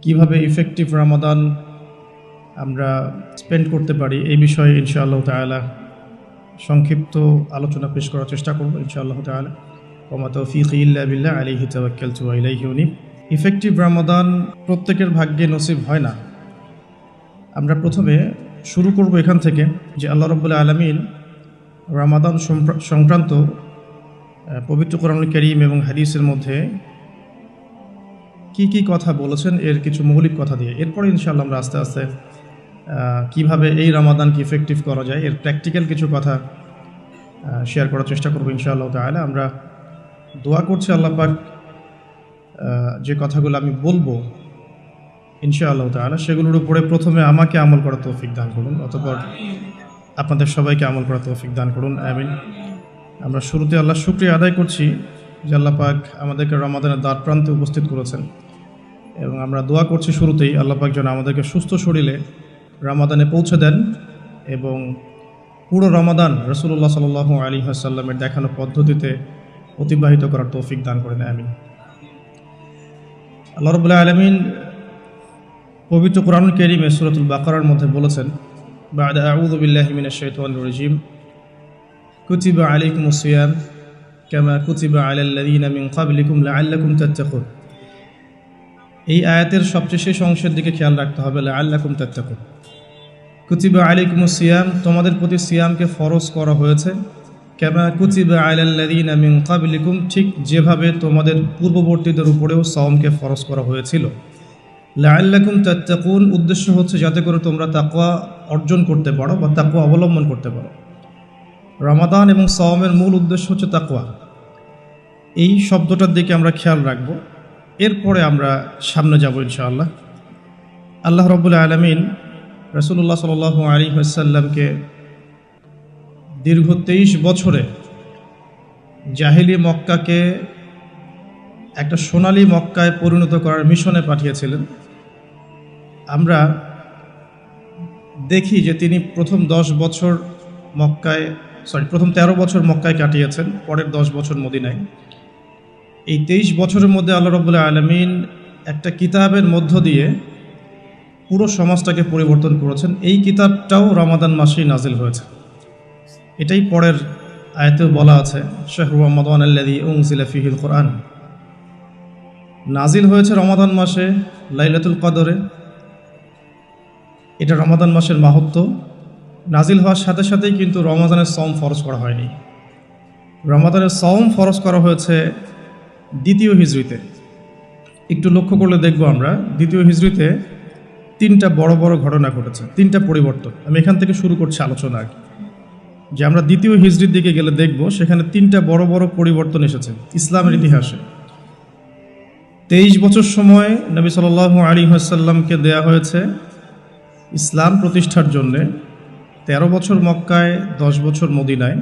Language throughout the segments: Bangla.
কিভাবে ইফেক্টিভ রমাদান আমরা স্পেন্ড করতে পারি এই বিষয়ে ইনশাআল্লাহ তাআলা সংক্ষিপ্ত আলোচনা পেশ করার চেষ্টা করব ইনশাআল্লাহ তাআলা। ওয়া মা তাওফীকি ইল্লা বিল্লাহ আলাইহি তাওয়াক্কালতু ওয়া ইলাইহি উনীব। ইফেক্টিভ রমাদান প্রত্যেকের ভাগ্যে নসিব হয় না। আমরা প্রথমে শুরু করব এখান থেকে যে আল্লাহ রাব্বুল আলামিন রমাদান সংক্রান্ত পবিত্র কোরআনুল কারীম এবং হাদিসের মধ্যে কি কথা বলেছেন এর কিছু মৌলিক কথা দিয়ে, এরপরে ইনশাআল্লাহ আমরা আস্তে আস্তে কিভাবে এই রমাদানকে ইফেক্টিভ করা যায় এর প্র্যাকটিক্যাল কিছু কথা শেয়ার করার চেষ্টা করব ইনশাআল্লাহ তাআলা। আমরা দোয়া করছি আল্লাহ পাক যে কথাগুলো আমি বলবো ইনশাআল্লাহ তাআলা সেগুলোর উপরে প্রথমে আমাকে আমল করার তৌফিক দান করুন, অতঃপর আপনাদের সবাইকে আমল করার তৌফিক দান করুন, আমিন। আমরা শুরুতে আল্লাহর শুকরিয়া আদায় করছি যে আল্লাহ পাক আমাদেরকে রমাদানের দ্বার প্রান্তে উপস্থিত করেছেন, এবং আমরা দোয়া করছি শুরুতেই আল্লাহ পাক যেন আমাদেরকে সুস্থ শরীরে রমাদানে পৌঁছে দেন এবং পুরো রমাদান রাসূলুল্লাহ সাল্লাল্লাহু আলাইহি ওয়াসাল্লামের দেখানো পদ্ধতিতে অতিবাহিত করার তৌফিক দান করেন, আমিন। আল্লাহ রাব্বুল আলামিন পবিত্র কোরআনুল কারীমে সূরাতুল বাকারার মধ্যে বলেছেন, বা'দা আউযু বিল্লাহি মিনাশ শাইতানির রাজীম, কুতিবা আলাইকুমুস সিয়াম কামা কুতিবা আলাল লাযীনা মিন ক্বাবলিকুম লাআল্লাকুম তাত্তাকুন। এই আয়াতের সবচেয়ে শেষ অংশের দিকে খেয়াল রাখতে হবে, লাআল্লাকুম তাত্তাকুন। কুতিবা আলাইকুমুস সিয়াম, তোমাদের প্রতি সিয়ামকে ফরজ করা হয়েছে, কামা কুতিবা আলাল লাযীনা মিন ক্বাবলিকুম, ঠিক যেভাবে তোমাদের পূর্ববর্তীদের উপরেও সাওমকে ফরজ করা হয়েছিল। লাআল্লাকুম তাত্তাকুন, উদ্দেশ্য হচ্ছে যাতে করে তোমরা তাকওয়া অর্জন করতে পারো বা তাকওয়া অবলম্বন করতে পারো। রমাদান এবং সাওমের মূল উদ্দেশ্য হচ্ছে তাকওয়া। এই শব্দটার দিকে আমরা খেয়াল রাখব, এরপরে আমরা সামনে যাব ইনশাআল্লাহ। আল্লাহ রাব্বুল আলামিন রাসূলুল্লাহ সাল্লাল্লাহু আলাইহি ওয়াসাল্লামকে দীর্ঘ 23 বছরে জাহেলি মক্কাকে একটা সোনালী মক্কায় পরিণত করার মিশনে পাঠিয়েছিলেন। আমরা দেখি যে তিনি প্রথম 13 বছর মক্কায় কাটিয়েছেন, পরের 10 বছর মদিনায়। এই 23 বছরের মধ্যে আল্লাহ রাব্বুল আলামিন একটা কিতাবের মধ্য দিয়ে পুরো সমাজটাকে পরিবর্তন করেছেন। এই কিতাবটাও রমাদান মাসেই নাজিল হয়েছে। এটাই পরের আয়াতেও বলা আছে, শাহরু রমাদান আল্লাযী উনজিলা ফীহিল কুরআন। নাজিল হয়েছে রমাদান মাসে লাইলাতুল কদরে। এটা রমাদান মাসের মাহাত্ম্য। নাজিল হওয়ার সাথে সাথেই কিন্তু রমাদানের সাওম ফরজ করা হয়নি। রমাদানের সাওম ফরজ করা হয়েছে 2য় হিজরিতে। একটু লক্ষ্য করলে দেখব আমরা 2য় হিজরিতে 3টা বড় বড় ঘটনা ঘটেছে, 3টা পরিবর্তন। আমি এখান থেকে শুরু করছি আলোচনা আর কি, যে আমরা 2য় হিজরির দিকে গেলে দেখব সেখানে 3টা বড় বড় পরিবর্তন এসেছে ইসলামের ইতিহাসে। 23 বছর সময় নবী সাল্লাল্লাহু আলাইহি ওয়াসাল্লামকে দেয়া হয়েছে ইসলাম প্রতিষ্ঠার জন্যে। 13 বছর মক্কায়, 10 বছর মদিনায়।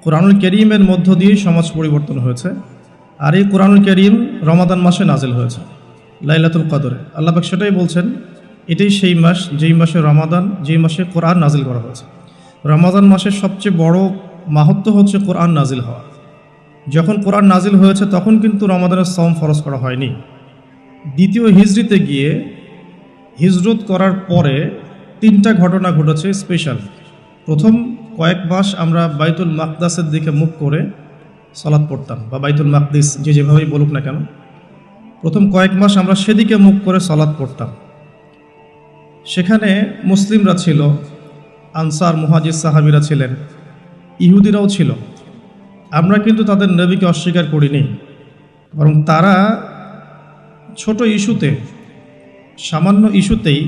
কোরআনুল কারীমের মধ্য দিয়ে সমাজ পরিবর্তন হয়েছে। আর এই কোরআনুল কারীম রমাদান মাসে নাজিল হয়েছে লাইলাতুল কদরে। আল্লাহ পাক সেটাই বলছেন, এটাই সেই মাস যেই মাসে রমাদান, যেই মাসে কোরআন নাজিল করা হয়েছে। রমাদান মাসের সবচেয়ে বড় মাহাত্ম্য হচ্ছে কোরআন নাজিল হওয়া। যখন কোরআন নাজিল হয়েছে তখন কিন্তু রমাদানের সাওম ফরজ করা হয়নি। 2য় হিজরিতে গিয়ে হিজরত করার পরে 3টা ঘটনা ঘটেছে স্পেশাল। প্রথম কয়েক মাস আমরা বাইতুল মাকদাসের দিকে মুখ করে সালাত পড়তাম, বা বাইতুল মাকদিস যে যেভাবেই বলুক না কেন, প্রথম কয়েক মাস আমরা সেদিকে মুখ করে সালাত পড়তাম। সেখানে মুসলিমরা ছিল, আনসার মুহাজির সাহাবীরা ছিলেন, ইহুদিরাও ছিল। আমরা কিন্তু তাদের নবীকে অস্বীকার করিনি, বরং তারা ছোট ইস্যুতে, সামান্য ইস্যুতেই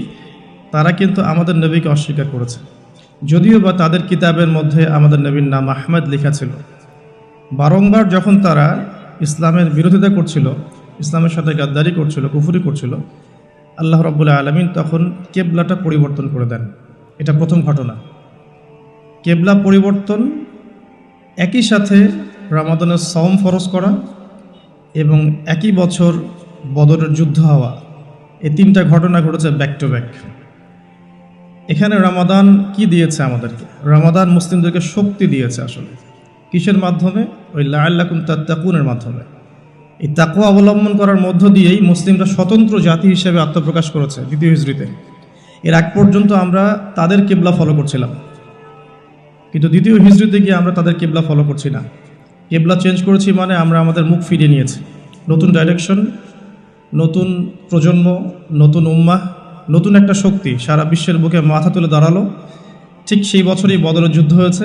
তারা কিন্তু আমাদের নবীকে অস্বীকার করেছে। যদিও বা তাদের কিতাবের মধ্যে আমাদের নবীর নাম আহমদ লেখা ছিল। বারংবার যখন তারা ইসলামের বিরোধিতা করছিল, ইসলামের সাথে গাদ্দারি করছিল, কুফরি করছিল, আল্লাহ রাব্বুল আলামিন তখন কেবলাটা পরিবর্তন করে দেন। এটা প্রথম ঘটনা। কেবলা পরিবর্তন, একই সাথে রমাদানের সাওম ফরজ করা এবং একই বছর বদরের যুদ্ধ হওয়া, এই 3টা ঘটনা ঘটেছে ব্যাক টু ব্যাক। এখানে রমাদান কি দিয়েছে আমাদেরকে? রমাদান মুসলিমদেরকে শক্তি দিয়েছে। আসলে কিসের মাধ্যমে? ওই লাআল্লাকুম তাত্তাকুনের মাধ্যমে। এই তাকওয়া অবলম্বন করার মধ্য দিয়েই মুসলিমরা স্বতন্ত্র জাতি হিসেবে আত্মপ্রকাশ করেছে দ্বিতীয় হিজরিতে। এর আগ পর্যন্ত আমরা তাদের কিবলা ফলো করছিলাম, কিন্তু দ্বিতীয় হিজরিতে গিয়ে আমরা তাদের কিবলা ফলো করছি না। কিবলা চেঞ্জ করেছি মানে আমরা আমাদের মুখ ফিরিয়ে নিয়েছি। নতুন ডাইরেকশন, নতুন প্রজন্ম, নতুন উম্মাহ, নতুন একটা শক্তি সারা বিশ্বের বুকে মাথা তুলে দাঁড়ালো। ঠিক সেই বছরই বদরের যুদ্ধ হয়েছে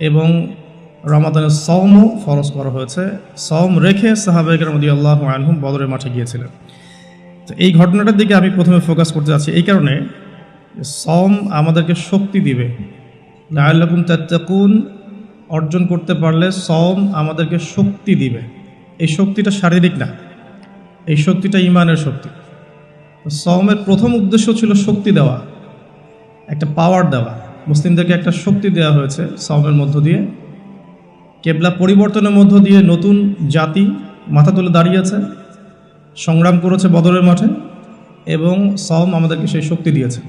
এবং রমাদানের সওমও ফরজ করা হয়েছে। সওম রেখে সাহাবায়ে কেরাম রাদিয়াল্লাহু আনহুম বদরের মাঠে গিয়েছিলেন। তো এই ঘটনাটার দিকে আমি প্রথমে ফোকাস করতে যাচ্ছি এই কারণে, সওম আমাদেরকে শক্তি দিবে। লাআল্লাকুম তাত্তাকুন অর্জন করতে পারলে সওম আমাদেরকে শক্তি দিবে। এই শক্তিটা শারীরিক না, এই শক্তিটা ঈমানের শক্তি। সওমের প্রথম উদ্দেশ্য ছিল শক্তি দেওয়া, একটা পাওয়ার দেওয়া। মুসলিমদেরকে একটা শক্তি দেওয়া হয়েছে সওমের মধ্য দিয়ে। কেবলা পরিবর্তনের মধ্য দিয়ে নতুন জাতি মাথা তুলে দাঁড়িয়েছে, সংগ্রাম করেছে বদরের মাঠে, এবং সওম আমাদেরকে সেই শক্তি দিয়েছে।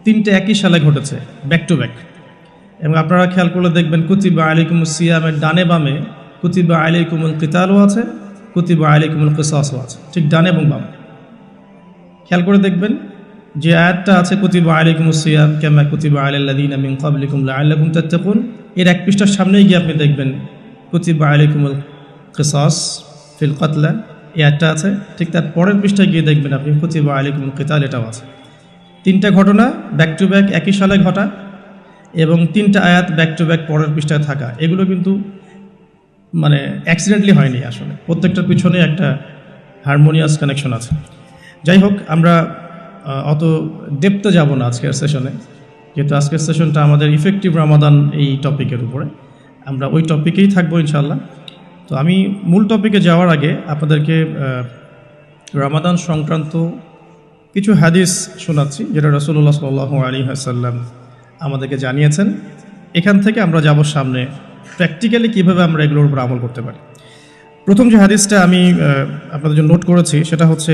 তিনটে একই সালে ঘটেছে, ব্যাক টু ব্যাক। এবং আপনারা খেয়াল করলে দেখবেন কুতিবা আলাইকুমুস সিয়ামের ডানে বামে কুতিবা আলাইকুমুল কিতালও আছে, কুতিবা আলাইকুমুল কিসাসও আছে, ঠিক ডানে এবং বামে। খেয়াল করে দেখবেন যে আয়াতটা আছে কুতিবা আলাইকুমুস সিয়াম কামা কুতিবা আলাল লাযিনা মিন ক্বাবলিকুম লাআল্লাকুম তাত্তাকুন, এর এক পৃষ্ঠার সামনেই গিয়ে আপনি দেখবেন কুতিবা আলাইকুমুল কিসাস ফিল কতলা, এই আয়াতটা আছে। ঠিক তার পরের পৃষ্ঠায় গিয়ে দেখবেন আপনি কুতিবা আলাইকুমুল কিতাল, এটাও আছে। তিনটা ঘটনা ব্যাক টু ব্যাক একই সালে ঘটা এবং তিনটা আয়াত ব্যাক টু ব্যাক পরের পৃষ্ঠায় থাকা, এগুলো কিন্তু মানে অ্যাক্সিডেন্টলি হয়নি। আসলে প্রত্যেকটার পিছনে একটা হারমোনিয়াস কানেকশন আছে। যাই হোক, আমরা অত ডেপথে যাব না আজকের সেশনে, যেহেতু আজকের সেশনটা আমাদের ইফেক্টিভ রমাদান এই টপিকের উপরে, আমরা ওই টপিকেই থাকবো ইনশাল্লাহ। তো আমি মূল টপিকে যাওয়ার আগে আপনাদেরকে রমাদান সংক্রান্ত কিছু হাদিস শোনাচ্ছি, যেটা রাসূলুল্লাহ সাল্লাল্লাহু আলাইহি ওয়াসাল্লাম আমাদেরকে জানিয়েছেন। এখান থেকে আমরা যাব সামনে প্র্যাকটিক্যালি কীভাবে আমরা এগুলোর উপর আমল করতে পারি। প্রথম যে হাদিসটা আমি আপনাদের জন্য নোট করেছি সেটা হচ্ছে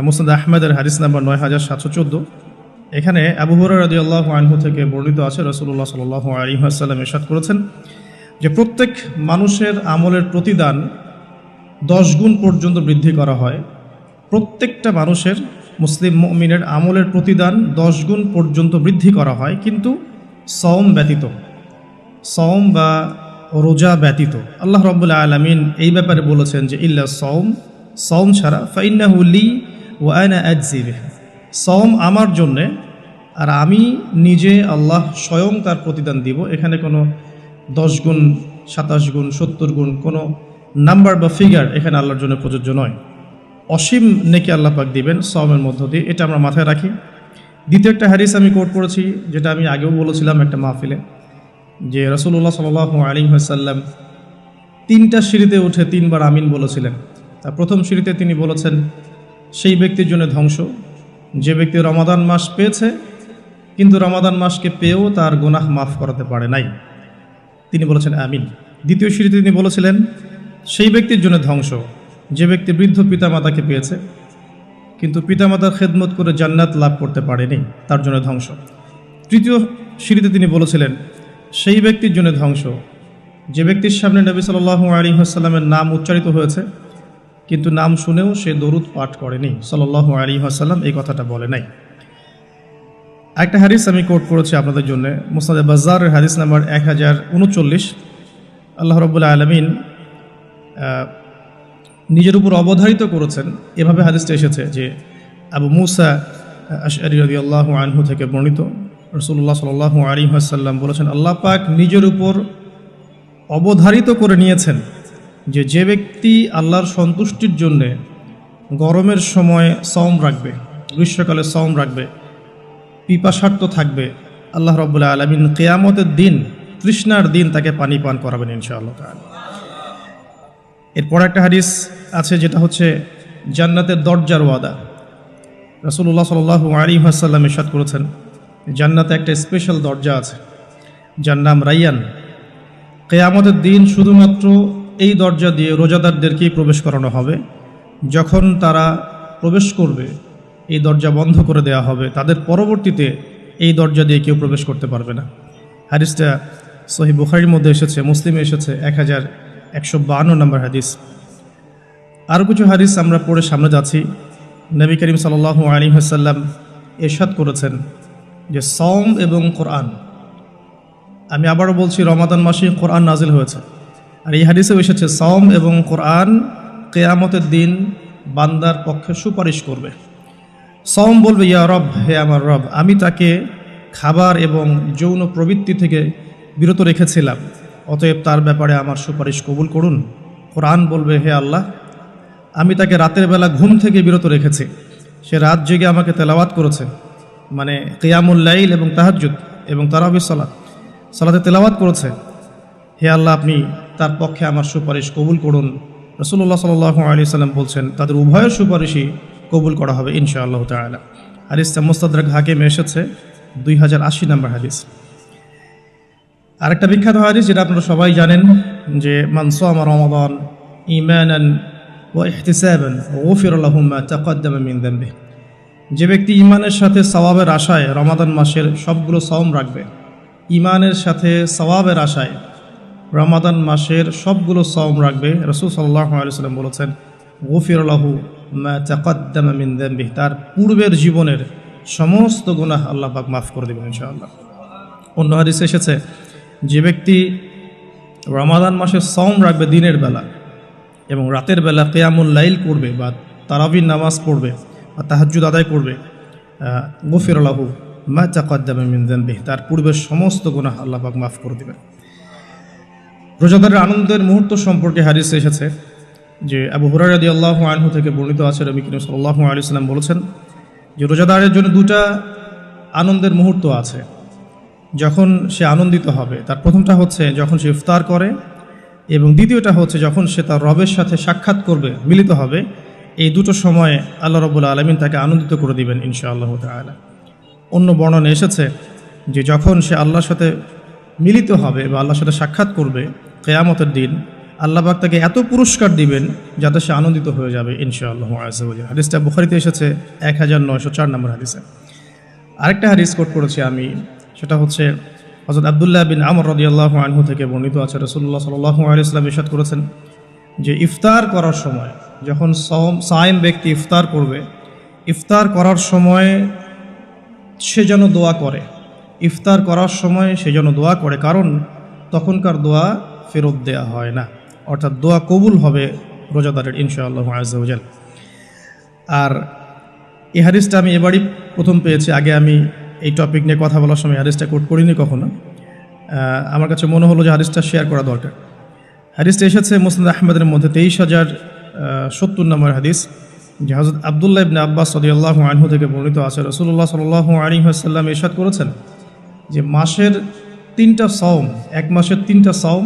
মুসনাদ আহমেদের হাদিস নাম্বার ৯৭১৪। এখানে আবু হুরায়রা রাদিয়াল্লাহু আনহু থেকে বর্ণিত আছে, রাসূলুল্লাহ সাল্লাল্লাহু আলাইহি ওয়াসাল্লাম ইরশাদ করেছেন যে প্রত্যেক মানুষের আমলের প্রতিদান 10 গুণ পর্যন্ত বৃদ্ধি করা হয়। প্রত্যেকটা মানুষের, মুসলিম মুমিনের আমলের প্রতিদান 10 গুণ পর্যন্ত বৃদ্ধি করা হয়, কিন্তু সওম ব্যতীত, সওম বা রোজা ব্যতীত। আল্লাহ রাব্বুল আলামিন এই ব্যাপারে বলেছেন যে ইল্লা সওম, সওম ছাড়া, ফাইন্নাহু লি ওয়া আনা আজজি বিহি, সওম আমার জন্যে আর আমি নিজে আল্লাহ স্বয়ং তার প্রতিদান দিব। এখানে কোনো 10 গুণ, 27 গুণ, 70 গুণ কোনো নাম্বার বা ফিগার এখানে আল্লাহর জন্য প্রযোজ্য নয়। অসীম নেকি আল্লাহ পাক দিবেন সওমের মধ্য দিয়ে, এটা আমরা মাথায় রাখি। দ্বিতীয় একটা হাদিস আমি কোট করেছি, যেটা আমি আগেও বলেছিলাম একটা মাহফিলে, যে রাসূলুল্লাহ সাল্লাল্লাহু আলাইহি ওয়াসাল্লাম 3টা সিঁড়িতে উঠে 3বার আমিন বলেছিলেন। তার প্রথম সিঁড়িতে তিনি বলেছেন সেই ব্যক্তির জন্য ধ্বংস যে ব্যক্তি রমাদান মাস পেয়েছে কিন্তু রমাদান মাসকে পেয়েও তার গুনাহ মাফ করাতে পারে নাই, তিনি বলেছেন আমিন। দ্বিতীয় সিঁড়িতে তিনি বলেছিলেন সেই ব্যক্তির জন্য ধ্বংস যে ব্যক্তি বৃদ্ধ পিতামাতাকে পেয়েছে কিন্তু পিতামাতার খেদমত করে জান্নাত লাভ করতে পারেনি, তার জন্য ধ্বংস। তৃতীয় সিঁড়িতে তিনি বলেছিলেন সেই ব্যক্তির জন্য ধ্বংস যে ব্যক্তির সামনে নবী সাল্লাল্লাহু আলাইহি ওয়াসাল্লামের নাম উচ্চারিত হয়েছে কিন্তু নাম শুনেও সে দরুদ পাঠ করেনি, সাল্লাল্লাহু আলাইহি ওয়াসাল্লাম এই কথাটা বলে নাই। একটা হাদিস আমি কোট করেছি আপনাদের জন্য, মুসনাদ বাজ্জারের হাদিস নাম্বার 1039। আল্লাহ রাব্বুল আলামিন নিজের উপর অবধারিত করেছেন, এভাবে হাদিসটা এসেছে যে আবু মুসা আশআরী রাদিয়াল্লাহু আনহু থেকে বর্ণিত, রাসূলুল্লাহ সাল্লাল্লাহু আলাইহি ওয়াসাল্লাম বলেছেন আল্লাহ পাক নিজের উপর অবধারিত করে নিয়েছেন যে যে ব্যক্তি আল্লাহর সন্তুষ্টির জন্যে গরমের সময় সওম রাখবে, গ্রীষ্মকালে সওম রাখবে, পিপাসার্ত থাকবে, আল্লাহ রাব্বুল আলামিন কিয়ামতের দিন, তৃষ্ণার দিন তাকে পানি পান করাবেন ইনশাআল্লাহ তাআলা। এরপর একটা হাদিস আছে যেটা হচ্ছে জান্নাতের দরজার ওয়াদা। রাসূলুল্লাহ সাল্লাল্লাহু আলাইহি ওয়াসাল্লাম ইরশাদ করেছেন জান্নাতে একটা স্পেশাল দরজা আছে যার নাম রাইয়ান। কিয়ামতের দিন শুধুমাত্র এই দরজা দিয়ে রোজাদারদেরকেই প্রবেশ করানো হবে। যখন তারা প্রবেশ করবে এই দরজা বন্ধ করে দেওয়া হবে, তাদের পরবর্তীতে এই দরজা দিয়ে কেউ প্রবেশ করতে পারবে না। হাদিসটা সহিহ বুখারীর মধ্যে এসেছে, মুসলিমে এসেছে 1152 নম্বর হাদিস। আরও কিছু হাদিস আমরা পড়ে সামনে যাচ্ছি। নবী করিম সাল্লাল্লাহু আলাইহি ওয়াসাল্লাম ইরশাদ করেছেন যে সওম এবং কোরআন, আমি আবারও বলছি, রমাদান মাসে কোরআন নাজিল হয়েছে। আর এই হাদিসেও এসেছে সওম এবং কোরআন কিয়ামতের দিন বান্দার পক্ষে সুপারিশ করবে। সওম বলবে, ইয়া রব, হে আমার রব, আমি তাকে খাবার এবং যৌন প্রবৃত্তি থেকে বিরত রেখেছিলাম, অতএব তার ব্যাপারে আমার সুপারিশ কবুল করুন। কোরআন বলবে, হে আল্লাহ, আমি তাকে রাতের বেলা ঘুম থেকে বিরত রেখেছি, সে রাত জেগে আমাকে তেলাওয়াত করেছে, মানে কিয়ামুল লাইল এবং তাহাজ্জুদ এবং তারাবির সালাতে তেলাওয়াত করেছে। হে আল্লাহ, আপনি তার পক্ষে আমার সুপারিশ কবুল করুন। রাসূলুল্লাহ সাল্লাল্লাহু আলাইহি ওয়াসাল্লাম বলছেন তাদের উভয়ের সুপারিশই কবুল করা হবে ইনশাআল্লাহ তাআলা। হাদিসটা মুস্তাদরাক হাকিমে এসেছে 2080 নম্বর হাদিস। আরেকটা বিখ্যাত হাদিস যেটা আপনারা সবাই জানেন, যে মান সামা রমাদান ঈমানান ওয়া ইহতিসাবান গুফিরা লাহু মা তাকদ্দামা মিন যামবিহি, যে ব্যক্তি ঈমানের সাথে সওয়াবের আশায় রমাদান মাসের সবগুলো সওম রাখবে, ঈমানের সাথে সওয়াবের আশায় রমাদান মাসের সবগুলো সওম রাখবে, রাসূল সাল্লাল্লাহু আলাইহি ওয়াসাল্লাম বলেছেন গুফিরা লাহু মা তাকদ্দামা মিন যামবিহি, তার পূর্বের জীবনের সমস্ত গুনাহ আল্লাহ পাক মাফ করে দেবেন ইনশাআল্লাহ। অন্য হাদিসে এসেছে যে ব্যক্তি রমাদান মাসের সওম রাখবে দিনের বেলা এবং রাতের বেলা কিয়ামুল লাইল করবে বা তারাবির নামাজ পড়বে বা তাহাজ্জুদ আদায় করবে, গুফিরা লাহু মা তাকদ্দামা মিন যামবিহি, তার পূর্বের সমস্ত গুনাহ আল্লাহ পাক মাফ করে দেবেন। রোজাদারের আনন্দের মুহূর্ত সম্পর্কে হাদিসে এসেছে যে আবু হুরায়রা রাদিয়াল্লাহু আনহু থেকে বর্ণিত আছে, নবী করিম সাল্লাল্লাহু আলাইহি ওয়াসাল্লাম বলেছেন যে রোজাদারের জন্য দুটা আনন্দের মুহূর্ত আছে যখন সে আনন্দিত হবে। তার প্রথমটা হচ্ছে যখন সে ইফতার করে এবং দ্বিতীয়টা হচ্ছে যখন সে তার রবের সাথে সাক্ষাৎ করবে, মিলিত হবে। এই দুটো সময়ে আল্লাহ রাব্বুল আলামিন তাকে আনন্দিত করে দিবেন ইনশাআল্লাহ তাআলা। অন্য বর্ণনা এসেছে যে যখন সে আল্লাহর সাথে মিলিত হবে বা আল্লাহর সাথে সাক্ষাৎ করবে কিয়ামতের দিন, আল্লাহ পাক তাকে এত পুরস্কার দিবেন যাতে সে আনন্দিত হয়ে যাবে ইনশাআল্লাহ আযজা ওয়া জাল্লা। হাদিসটা বুখারীতে এসেছে 1904 নম্বর হাদিসে। আরেকটা হাদিস কোট করেছি আমি, সেটা হচ্ছে হযরত আব্দুল্লাহ বিন আমর রাদিয়াল্লাহু আনহু থেকে বর্ণিত আছে, রাসূলুল্লাহ সাল্লাল্লাহু আলাইহি ওয়াসাল্লাম ইরশাদ করেছেন যে ইফতার করার সময় যখন সায়েম ব্যক্তি ইফতার করবে, ইফতার করার সময় সে যেন দোয়া করে, ইফতার করার সময় সে যেন দোয়া করে, কারণ তখনকার দোয়া ফেরত দেয়া হয় না, অর্থাৎ দোয়া কবুল হবে রোজাদারের ইনশাআল্লাহ আযজা ওয়া জাল্লা। আর এই হাদিসটা আমি এবারই প্রথম পেয়েছি, আগে আমি এই টপিক নিয়ে কথা বলার সময় হাদিসটা কোট করিনি কখনো। আমার কাছে মনে হলো যে হাদিসটা শেয়ার করা দরকার। হাদিসটা এসেছে মুসনাদ আহমদের মধ্যে 23,070 নম্বর হাদিস, যে হযরত আব্দুল্লাহ ইবনে আব্বাস রাদিয়াল্লাহু আনহু থেকে বর্ণিত আছে, রাসূলুল্লাহ সাল্লাল্লাহু আলাইহি ওয়াসাল্লাম ইরশাদ করেছেন যে মাসের 3টা সওম, এক মাসের 3টা সওম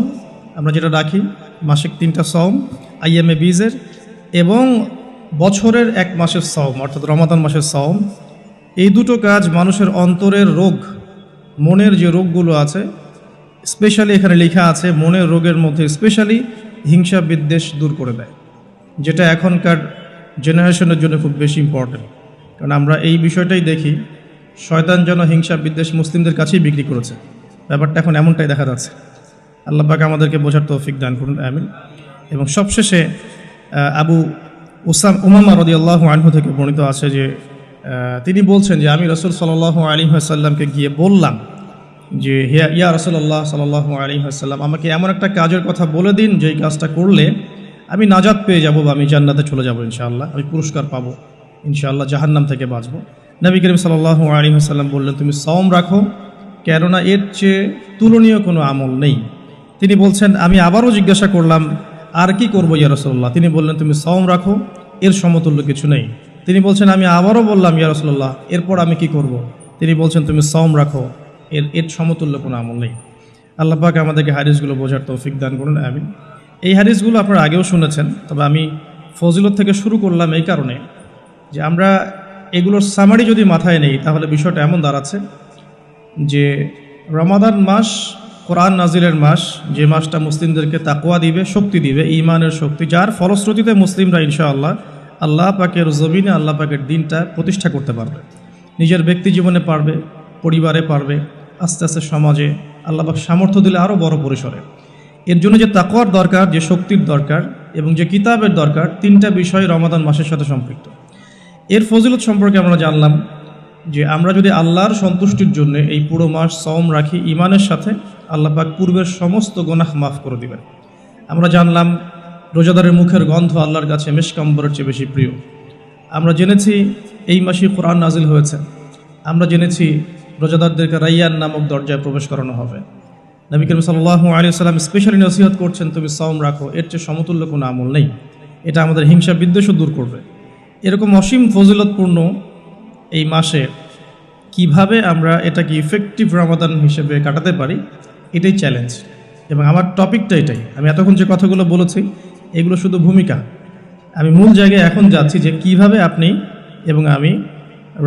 আমরা যেটা রাখি, মাসিক 3টা সওম আইয়ামে বীজের, এবং বছরের এক মাসের সওম অর্থাৎ রমাদান মাসের সওম, এই দুটো কাজ মানুষের অন্তরের রোগ, মনের যে রোগগুলো আছে, স্পেশালি এখানে লেখা আছে মনের রোগের মধ্যে স্পেশালি হিংসা বিদ্বেষ দূর করে দেয়, যেটা এখনকার জেনারেশনের জন্য খুব বেশি ইম্পর্টেন্ট। কারণ আমরা এই বিষয়টাই দেখি, শয়তান যেন হিংসা বিদ্বেষ মুসলিমদের কাছেই বিক্রি করেছে, ব্যাপারটা এখন এমনটাই দেখা যাচ্ছে। আল্লাহ পাক আমাদেরকে বোঝার তৌফিক দান করুন, আমিন। এবং সবশেষে আবু উমামা রাদিয়াল্লাহু আনহু থেকে বর্ণিত আছে যে তিনি বলছেন যে আমি রাসূল সাল্লাল্লাহু আলাইহি ওয়াসাল্লামকে গিয়ে বললাম যে ইয়া রাসূলুল্লাহ সাল্লাল্লাহু আলাইহি ওয়াসাল্লাম, আমাকে এমন একটা কাজের কথা বলে দিন যেই কাজটা করলে আমি নাজাত পেয়ে যাব বা আমি জান্নাতে চলে যাব ইনশাআল্লাহ, আমি পুরস্কার পাবো ইনশাআল্লাহ, জাহান্নাম থেকে বাঁচবো। নবী করিম সাল্লাল্লাহু আলাইহি ওয়াসাল্লাম বললেন তুমি সওম রাখো, কেননা এর চেয়ে তুলনীয় কোনো আমল নেই। তিনি বলছেন আমি আবারও জিজ্ঞাসা করলাম আর কি করবো ইয়া রাসূলুল্লাহ, তিনি বললেন তুমি সওম রাখো, এর সমতুল্য কিছু নেই। তিনি বলছেন আমি আবারও বললাম ইয়া রাসূলুল্লাহ, এরপর আমি কি করব? তিনি বলছেন তুমি সওম রাখো, এর সমতুল্য কোনো আমল নেই। আল্লাহ পাক আমাদেরকে হাদিসগুলো বোঝার তৌফিক দান করুন, আমিন। এই হাদিসগুলো আপনারা আগেও শুনেছেন, তবে আমি ফজিলত থেকে শুরু করলাম এই কারণে যে আমরা এগুলোর সামারি যদি মাথায় নেই তাহলে বিষয়টা এমন দাঁড়াচ্ছে যে রমাদান মাস কোরআন নাজিলের মাস, যে মাসটা মুসলিমদেরকে তাকওয়া দিবে, শক্তি দিবে, ঈমানের শক্তি, যার ফলশ্রুতিতে মুসলিমরা ইনশাআল্লাহ আল্লাহ পাকের জমিনে আল্লাহ পাকের দিনটা প্রতিষ্ঠা করতে পারবে, নিজের ব্যক্তি জীবনে পারবে, পরিবারে পারবে, আস্তে আস্তে সমাজে আল্লাহ পাক সামর্থ্য দিলে আরও বড় পরিসরে। এর জন্য যে তাকওয়ার দরকার, যে শক্তির দরকার, এবং যে কিতাবের দরকার, তিনটা বিষয় রমাদান মাসের সাথে সম্পৃক্ত। এর ফজিলত সম্পর্কে আমরা জানলাম যে আমরা যদি আল্লাহর সন্তুষ্টির জন্য এই পুরো মাস সওম রাখি, ঈমানের সাথে আল্লাহ পাক পূর্বের সমস্ত গুনাহ মাফ করে দিবেন। আমরা জানলাম রোজাদারের মুখের গন্ধ আল্লাহর কাছে মিশক আম্বরের চেয়ে বেশি প্রিয়। আমরা জেনেছি এই মাসে কোরআন নাজিল হয়েছে। আমরা জেনেছি রোজাদারদেরকে রাইয়ান নামক দরজায় প্রবেশ করানো হবে। নবী করিম সাল্লাল্লাহু আলাইহি ওয়াসাল্লাম স্পেশালি নসিহত করছেন, তুমি সওম রাখো, এর চেয়ে সমতুল্য কোনো আমল নেই। এটা আমাদের হিংসা বিদ্বেষও দূর করবে। এরকম অসীম ফজিলতপূর্ণ এই মাসে কিভাবে আমরা এটাকে ইফেক্টিভ রমাদান হিসেবে কাটাতে পারি, এটাই চ্যালেঞ্জ। এবং আমার টপিকটা এটাই। আমি এতক্ষণ যে কথাগুলো বলেছি এগুলো শুধু ভূমিকা। আমি মূল জায়গায় এখন যাচ্ছি যে কিভাবে আপনি এবং আমি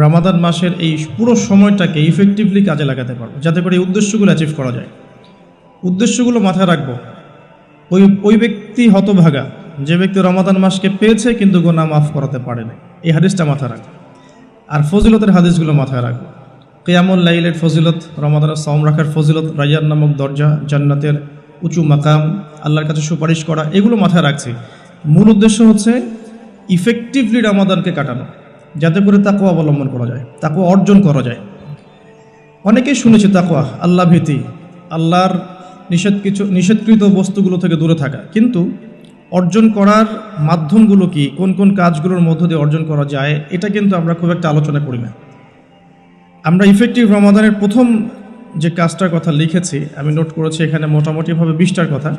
রমাদান মাসের এই পুরো সময়টাকে ইফেক্টিভলি কাজে লাগাতে পারবো, যাতে করে এই উদ্দেশ্যগুলো অ্যাচিভ করা যায়। উদ্দেশ্যগুলো মাথায় রাখবো। ওই ব্যক্তি হতভাগা যে ব্যক্তি রমাদান মাসকে পেয়েছে কিন্তু গুনাহ মাফ করাতে পারে না, এই হাদিসটা মাথায় রাখবো। আর ফজিলতের হাদিসগুলো মাথায় রাখবো। কিয়ামুল লাইলের ফজিলত, রমাদানের সওম রাখার ফজিলত, রাইয়ান নামক দরজা, জান্নাতের উঁচু মাকাম, আল্লাহর কাছে সুপারিশ করা, এগুলো মাথায় রাখছি। মূল উদ্দেশ্য হচ্ছে ইফেক্টিভলি রমাদানকে কাটানো, যাতে করে তাকওয়া অবলম্বন করা যায়, তাকওয়া অর্জন করা যায়। অনেকেই শুনেছি তাকওয়া, আল্লাহ ভীতি, আল্লাহর নিষেধকৃত বস্তুগুলো থেকে দূরে থাকা, কিন্তু অর্জন করার মাধ্যমগুলো কি, কোন কোন কাজগুলোর মধ্য দিয়ে অর্জন করা যায়, এটা কিন্তু আমরা খুব একটা আলোচনা করি না। আমরা ইফেক্টিভ রমাদানের প্রথম যে কাজটার কথা লিখেছি, আমি নোট করেছি এখানে মোটামুটিভাবে 20টার কথা।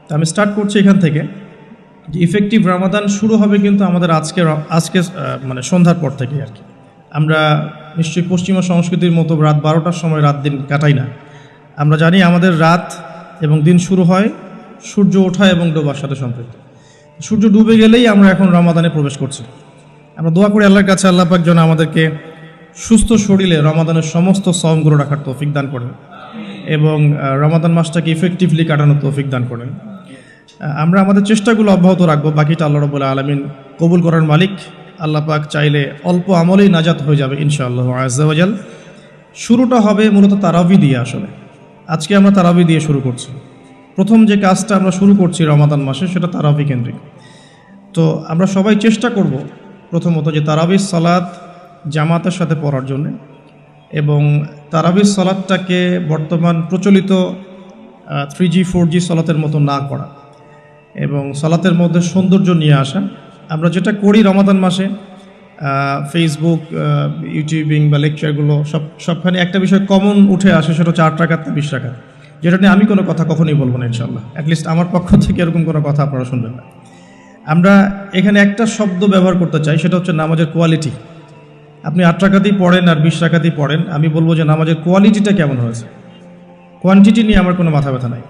তো আমি স্টার্ট করছি এখান থেকে যে ইফেক্টিভ রমাদান শুরু হবে কিন্তু আমাদের আজকে মানে সন্ধ্যার পর থেকে আর কি। আমরা নিশ্চয়ই পশ্চিমা সংস্কৃতির মতো রাত 12টার সময় রাত দিন কাটাই না। আমরা জানি আমাদের রাত এবং দিন শুরু হয় সূর্য ওঠা এবং ডোবার সাথে সম্পৃক্ত। সূর্য ডুবে গেলেই আমরা এখন রমাদানে প্রবেশ করছি। আমরা দোয়া করি আল্লাহর কাছে, আল্লাহ পাক যেন আমাদেরকে সুস্থ শরীরে রমাদানের সমস্ত সওমগুলো রাখার তৌফিক দান করেন এবং রমাদান মাসটাকে ইফেক্টিভলি কাটানোর তৌফিক দান করেন। আমরা আমাদের চেষ্টাগুলো অব্যাহত রাখবো, বাকিটা আল্লাহ রাব্বুল আলামিন কবুল করার মালিক। আল্লাহ পাক চাইলে অল্প আমলেই নাজাত হয়ে যাবে ইনশাআল্লাহ আযজা ওয়া জাল। শুরুটা হবে মূলত তারাবি দিয়ে। আসলে আজকে আমরা তারাবি দিয়ে শুরু করছি। প্রথম যে কাজটা আমরা শুরু করছি রমাদান মাসে, সেটা তারাবি কেন্দ্রিক। তো আমরা সবাই চেষ্টা করব প্রথমত যে তারাবির সালাত জামাতের সাথে পড়ার জন্য, এবং তারাবির সালাতটাকে বর্তমান প্রচলিত 3G 4G সালাতের মতো না করা এবং সালাতের মধ্যে সৌন্দর্য নিয়ে আসা। আমরা যেটা করি রমাদান মাসে ফেসবুক, ইউটিউবিং বা লেকচারগুলো সবখানে একটা বিষয় কমন উঠে আসে, সেটা হচ্ছে 8 রাকাত না 20 রাকাত, যেটা নিয়ে আমি কোনো কথা কখনোই বলবো না ইনশাআল্লাহ। অ্যাটলিস্ট আমার পক্ষ থেকে এরকম কোনো কথা আপনারা শুনবেন না। আমরা এখানে একটা শব্দ ব্যবহার করতে চাই, সেটা হচ্ছে নামাজের কোয়ালিটি। আপনি 8 রাকাতই পড়েন আর 20 রাকাতই পড়েন, আমি বলবো যে নামাজের কোয়ালিটিটা কেমন হয়েছে। কোয়ান্টিটি নিয়ে আমার কোনো মাথা ব্যথা নাই।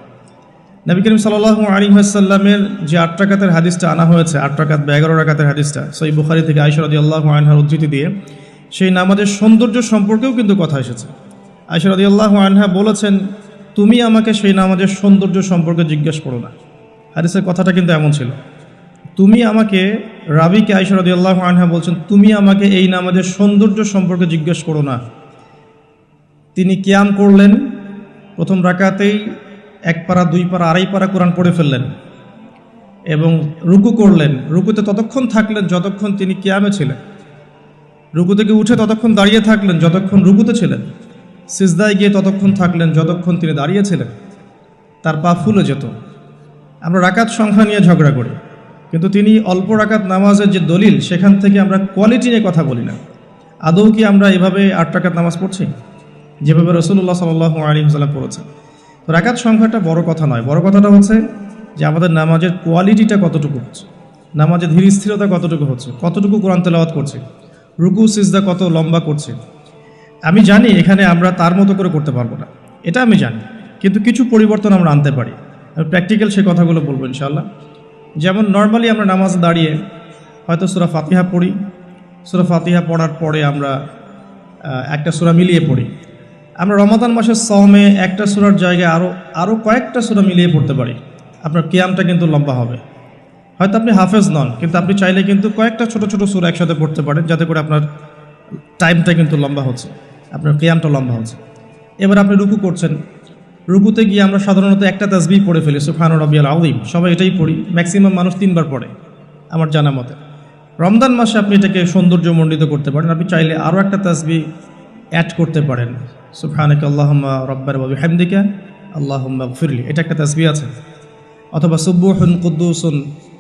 নবী করিম সাল্লাল্লাহু আলাইহি ওয়াসাল্লামের যে 8 রাকাতের হাদিসটা আনা হয়েছে, 8 রাকাত বা 11 রাকাতের হাদিসটা সহিহ বুখারী থেকে আয়েশা রাদিয়াল্লাহু আনহার উদ্ধৃতি দিয়ে, সেই নামাজের সৌন্দর্য সম্পর্কেও কিন্তু কথা এসেছে। আয়েশা রাদিয়াল্লাহু আনহা বলেছেন, তুমি আমাকে সেই নামাজের সৌন্দর্য সম্পর্কে জিজ্ঞেস করো না। হাদিসের কথাটা কিন্তু এমন ছিল, তুমি আমাকে, রাবিকে আয়েশা রাদিয়াল্লাহু আনহা বলছেন, তুমি আমাকে এই নামাজের সৌন্দর্য সম্পর্কে জিজ্ঞেস করো না। তিনি কিয়াম করলেন, প্রথম রাকাতেই 1 পারা 2 পারা 2.5 পারা কোরআন পড়ে ফেললেন এবং রুকু করলেন। রুকুতে ততক্ষণ থাকলেন যতক্ষণ তিনি কিয়ামে ছিলেন। রুকু থেকে উঠে ততক্ষণ দাঁড়িয়ে থাকলেন যতক্ষণ রুকুতে ছিলেন। সিজদায় গিয়ে ততক্ষণ থাকলেন যতক্ষণ তিনি দাঁড়িয়েছিলেন। তার পা ফুলে যেত। আমরা রাকাত সংখ্যা নিয়ে ঝগড়া করি, কিন্তু তিনি অল্প রাকাত নামাজের যে দলিল, সেখান থেকে আমরা কোয়ালিটি নিয়ে কথা বলি না। আদৌ কি আমরা এভাবে 8 রাকাত নামাজ পড়ছি যেভাবে রাসূলুল্লাহ সাল্লাল্লাহু আলাইহি ওয়াসাল্লাম পড়েছেন? রাকাত সংখ্যাটা বড় কথা নয়, বড় কথাটা হচ্ছে যে আমাদের নামাজের কোয়ালিটিটা কতটুকু হচ্ছে, নামাজের ধীর স্থিরতা কতটুকু হচ্ছে, কতটুকু কোরআন তেলাওয়াত করছে, রুকু সিজদা কত লম্বা করছে। আমি জানি এখানে আমরা তার মতো করে করতে পারবো না, এটা আমি জানি, কিন্তু কিছু পরিবর্তন আমরা আনতে পারি। আমি প্র্যাকটিক্যাল সে কথাগুলো বলবো ইনশাআল্লাহ। যেমন নর্মালি আমরা নামাজ দাঁড়িয়ে হয়তো সূরা ফাতিহা পড়ি, সূরা ফাতিহা পড়ার পরে আমরা একটা সূরা মিলিয়ে পড়ি। আমরা রমাদান মাসের সওমে একটা সূরার জায়গায় আরও কয়েকটা সূরা মিলিয়ে পড়তে পারি। আপনার কিয়ামটা কিন্তু লম্বা হবে। হয়তো আপনি হাফেজ নন, কিন্তু আপনি চাইলে কিন্তু কয়েকটা ছোট ছোট সূরা একসাথে পড়তে পারেন, যাতে করে আপনার টাইমটা কিন্তু লম্বা হচ্ছে, আপনার কিয়ামটা লম্বা হচ্ছে। এবার আপনি রুকু করছেন, রুকুতে গিয়ে আমরা সাধারণত একটা তাসবিহ পড়ে ফেলি, সুবহান রাব্বিয়াল আযীম, সবাই এটাই পড়ি, ম্যাক্সিমাম মানুষ 3 বার পড়ে আমার জানা মতে। রমজান মাসে আপনি এটাকে সৌন্দর্যমণ্ডিত করতে পারেন, আপনি চাইলে আরও একটা তাসবিহ অ্যাড করতে পারেন, সুবহানাকা আল্লাহুম্মা রাব্বানা ওয়া বিহামদিকা আল্লাহুম্মা গফিরলি, এটা একটা তাসবিহ আছে। অথবা সুবহুন কুদ্দুসুন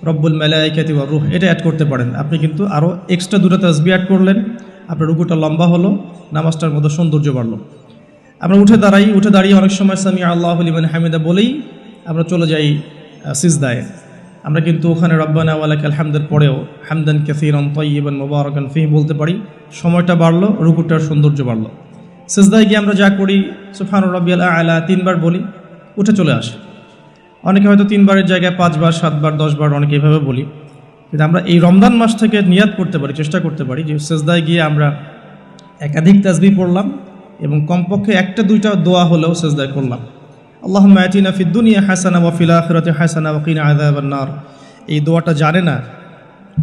রব্বুল মালাইকাতি ওয়ার রূহ, এটা অ্যাড করতে পারেন। আপনি কিন্তু আরও এক্সট্রা 2টা তাসবিহ অ্যাড করলেন, আপনার রুকুটা লম্বা হলো, নামাজটার মধ্যে সৌন্দর্য বাড়লো। আমরা উঠে দাঁড়িয়ে অনেক সময় সামি আল্লাহু লিমান হামিদা বলেই আমরা চলে যাই সিজদায়। আমরা কিন্তু ওখানে রব্বানা ওয়া লাকাল হামদের পরেও হামদান কাসীরান তাইয়িবান মুবারাকান ফীহি বলতে পারি, সময়টা বাড়লো, রুকুটার সৌন্দর্য বাড়লো। সিজদায় গিয়ে আমরা যা করি সুবহান রাব্বিয়াল আ'লা 3 বার বলি, উঠে চলে আসে। অনেকে হয়তো 3 বারের জায়গায় 5 বার, 7 বার, 10 বার অনেকে এভাবে বলি। কিন্তু আমরা এই রমজান মাস থেকে নিয়াত করতে পারি, চেষ্টা করতে পারি যে সিজদায় গিয়ে আমরা একাধিক তাসবিহ পড়লাম এবং কমপক্ষে 1-2টা দোয়া হলেও সিজদায় করলাম। আল্লাহুম্মা আতিনা ফিদ দুনিয়া হাসানা ওয়া ফিল আখিরাতি হাসানা ওয়া কিনা আযাবান নার। এই দোয়াটা জানে না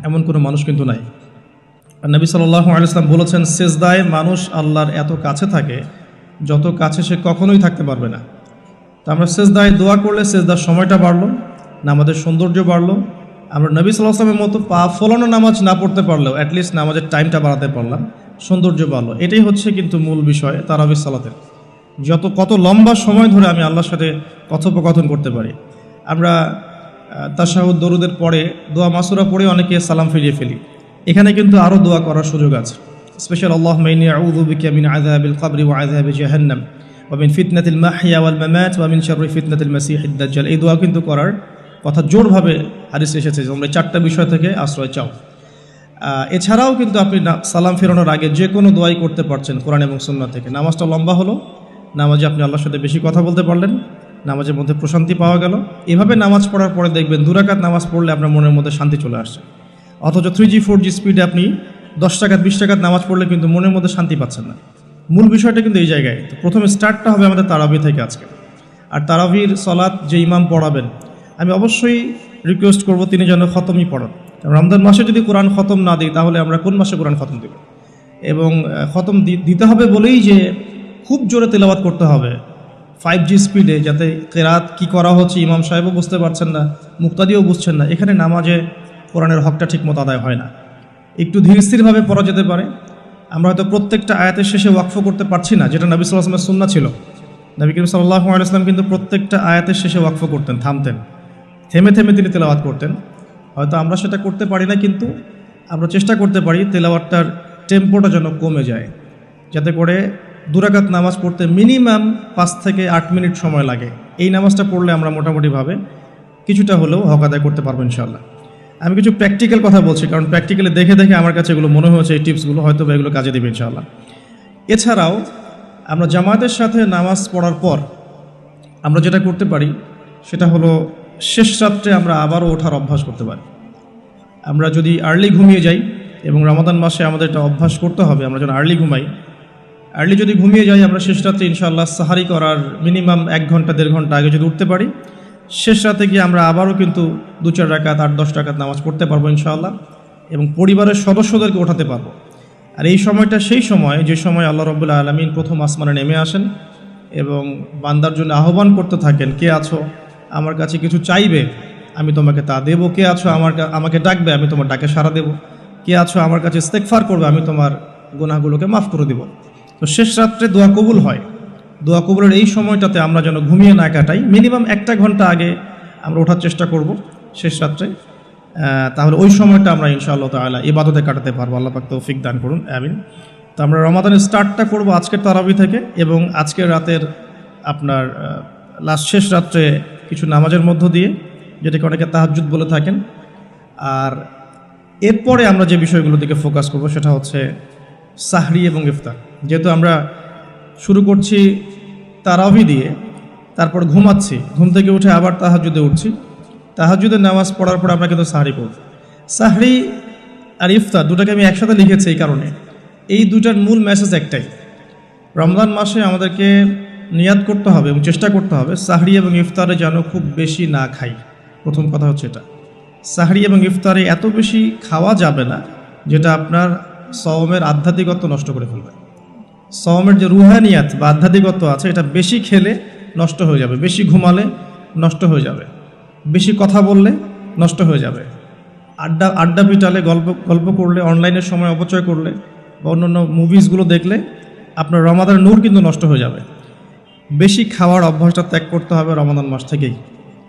এমন কোনো মানুষ কিন্তু নাই। আর নবী সাল্লাল্লাহু আলাইহি ওয়াসাল্লাম বলেছেন, সিজদায় মানুষ আল্লাহর এত কাছে থাকে যত কাছে সে কখনোই থাকতে পারবে না। তো আমরা সিজদায় দোয়া করলে সিজদার সময়টা বাড়লো, নামাজের সৌন্দর্য বাড়লো। আমরা নবী সাল্লাল্লাহু আলাইহি ওয়াসাল্লামের মতো পা ফলানো নামাজ না পড়তে পারলেও অ্যাটলিস্ট নামাজের টাইমটা বাড়াতে পারলাম, সৌন্দর্য বাড়লো। এটাই হচ্ছে কিন্তু মূল বিষয় তারাবির সালাতের। কত লম্বা সময় ধরে আমি আল্লাহর সাথে কথোপকথন করতে পারি। আমরা তাশাহুদ দরুদের পরে দোয়া মাসুরা পড়ে অনেকে সালাম ফিরিয়ে ফেলি। এখানে কিন্তু আরও দোয়া করার সুযোগ আছে। স্পেশাল আল্লাহুম্মা ইন্নী আউযু বিকা মিন আযাবিল কবরি ওয়া আযাবি জাহান্নাম ওয়া মিন ফিতনাতিল মাহইয়া ওয়াল মামাত ওয়া মিন শাররি ফিতনাতিল মাসিহিদ দাজ্জাল। এই দোয়া কিন্তু করার কথা জোরভাবে হাদিসে এসেছে যে তোমরা 4টা বিষয় থেকে আশ্রয় চাও। এছাড়াও কিন্তু আপনি সালাম ফেরানোর আগে যে কোনো দোয়াই করতে পারছেন কোরআন এবং সুন্নাহ থেকে। নামাজটা লম্বা হলো, নামাজে আপনি আল্লাহর সাথে বেশি কথা বলতে পারলেন, নামাজের মধ্যে প্রশান্তি পাওয়া গেল। এভাবে নামাজ পড়ার পরে দেখবেন 2 রাকাত নামাজ পড়লে আপনার মনের মধ্যে শান্তি চলে আসছে। অথচ 3G 4G স্পিডে আপনি 10 রাকাত 20 রাকাত নামাজ পড়লে কিন্তু মনের মধ্যে শান্তি পাচ্ছেন না। মূল বিষয়টা কিন্তু এই জায়গায়। তো প্রথমে স্টার্টটা হবে আমাদের তারাবি থেকে আজকে। আর তারাবির সলাৎ যে ইমাম পড়াবেন, আমি অবশ্যই রিকোয়েস্ট করব তিনি যেন খতমই পড়ান। রমজান মাসে যদি কোরআন খতম না দিই তাহলে আমরা কোন মাসে কোরআন খতম দেব? এবং খতম দিতে হবে বলেই যে খুব জোরে তেলাওয়াত করতে হবে 5G স্পিডে, যাতে কেরাত কি করা হচ্ছে ইমাম সাহেবও বুঝতে পারছেন না, মুক্তাদিও বুঝছেন না। এখানে নামাজে কোরআনের হকটা ঠিকমতো আদায় হয় না। একটু ধীর স্থিরভাবে পড়া যেতে পারে। আমরা হয়তো প্রত্যেকটা আয়াতের শেষে ওয়াকফ করতে পারছি না, যেটা নবী সাল্লাল্লাহু আলাইহি ওয়াসাল্লামের সুন্নাহ ছিল। নবী করিম সাল্লাল্লাহু আলাইহি ওয়াসাল্লাম কিন্তু প্রত্যেকটা আয়াতের শেষে ওয়াকফ করতেন, থামতেন, থেমে থেমে তিনি তেলাওয়াত করতেন। হয়তো আমরা সেটা করতে পারি না, কিন্তু আমরা চেষ্টা করতে পারি তেলাওয়াতটার টেম্পোটা যেন কমে যায়, যাতে করে 2 রাকাত নামাজ পড়তে মিনিমাম 5 থেকে 8 মিনিট সময় লাগে। এই নামাজটা পড়লে আমরা মোটামুটিভাবে কিছুটা হলেও হক আদায় করতে পারবো ইনশাআল্লাহ। আমি কিছু প্র্যাকটিক্যাল কথা বলছি, কারণ প্র্যাকটিক্যালি দেখে দেখে আমার কাছে এগুলো মনে হয়েছে, এই টিপসগুলো হয়তো এগুলো কাজে দেবে ইনশাআল্লাহ। এছাড়াও আমরা জামাতের সাথে নামাজ পড়ার পর আমরা যেটা করতে পারি সেটা হলো শেষ রাত্রে আমরা আবারও ওঠার অভ্যাস করতে পারি। আমরা যদি আর্লি ঘুমিয়ে যাই, এবং রমাদান মাসে আমাদের এটা অভ্যাস করতে হবে, আমরা যেন আর্লি ঘুমাই। আর্লি যদি ঘুমিয়ে যাই আমরা শেষ রাত্রে ইনশাআল্লাহ সাহারি করার মিনিমাম 1 ঘন্টা 1.5 ঘন্টা আগে যদি উঠতে পারি, শেষ রাতে গিয়ে আমরা আবারও কিন্তু 2-4 রাকাত 8-10 রাকাত নামাজ পড়তে পারবো ইনশাআল্লাহ, এবং পরিবারের সদস্যদেরকে ওঠাতে পারবো। আর এই সময়টা সেই সময় যে সময় আল্লাহ রাব্বুল আলামিন প্রথম আসমানে নেমে আসেন এবং বান্দার জন্য আহ্বান করতে থাকেন, কে আছো আমার কাছে কিছু চাইবে আমি তোমাকে তা দেব, কে আছো আমাকে ডাকবে আমি তোমার ডাকে সাড়া দেব, কে আছো আমার কাছে ইস্তেগফার করবে আমি তোমার গুনাহগুলোকে মাফ করে দেব। তো শেষ রাত্রে দোয়া কবুল হয়। দোয়া কবুলের এই সময়টাতে আমরা যেন ঘুমিয়ে না কাটাই, মিনিমাম 1 ঘন্টা আগে আমরা ওঠার চেষ্টা করব শেষ রাত্রে। তাহলে ওই সময়টা আমরা ইনশাআল্লাহ তাআলা ইবাদতে কাটাতে পারবো। আল্লাহ পাক তৌফিক দান করুন, আমিন। তো আমরা রমাদানের স্টার্টটা করব আজকের তারাবি থেকে, এবং আজকের রাতের আপনার শেষ রাত্রে কিছু নামাজের মধ্য দিয়ে, যেটাকে অনেকে তাহাজ্জুদ বলে থাকেন। আর এরপরে আমরা যে বিষয়গুলো দিকে ফোকাস করব সেটা হচ্ছে সাহরি এবং ইফতার। যেহেতু আমরা শুরু করছি তারাবি দিয়ে, তারপর ঘুমাচ্ছি, ঘুম থেকে উঠে আবার তাহাজ্জুদে উঠছি, তাহাজ্জুদের নামাজ পড়ার পর আমরা কিন্তু সাহরি করব। সাহরি আর ইফতার দুটাকে আমি একসাথে লিখেছি এই কারণে, এই দুটার মূল মেসেজ একটাই। রমজান মাসে আমাদেরকে নিয়াত করতে হবে এবং চেষ্টা করতে হবে সাহরি এবং ইফতারে যেন খুব বেশি না খাই। প্রথম কথা হচ্ছে এটা, সাহরি এবং ইফতারে এত বেশি খাওয়া যাবে না যেটা আপনার সওমের আধ্যাত্মিকত্ব নষ্ট করে ফেলবে। সওমের যে রুহানিয়াত বা আধ্যাত্মিকত্ব আছে, এটা বেশি খেলে নষ্ট হয়ে যাবে, বেশি ঘুমালে নষ্ট হয়ে যাবে, বেশি কথা বললে নষ্ট হয়ে যাবে, আড্ডা পিটালে গল্প করলে, অনলাইনের সময় অপচয় করলে বা অন্যান্য মুভিজগুলো দেখলে আপনার রমাদানের নূর কিন্তু নষ্ট হয়ে যাবে। বেশি খাওয়ার অভ্যাসটা ত্যাগ করতে হবে রমাদান মাস থেকেই।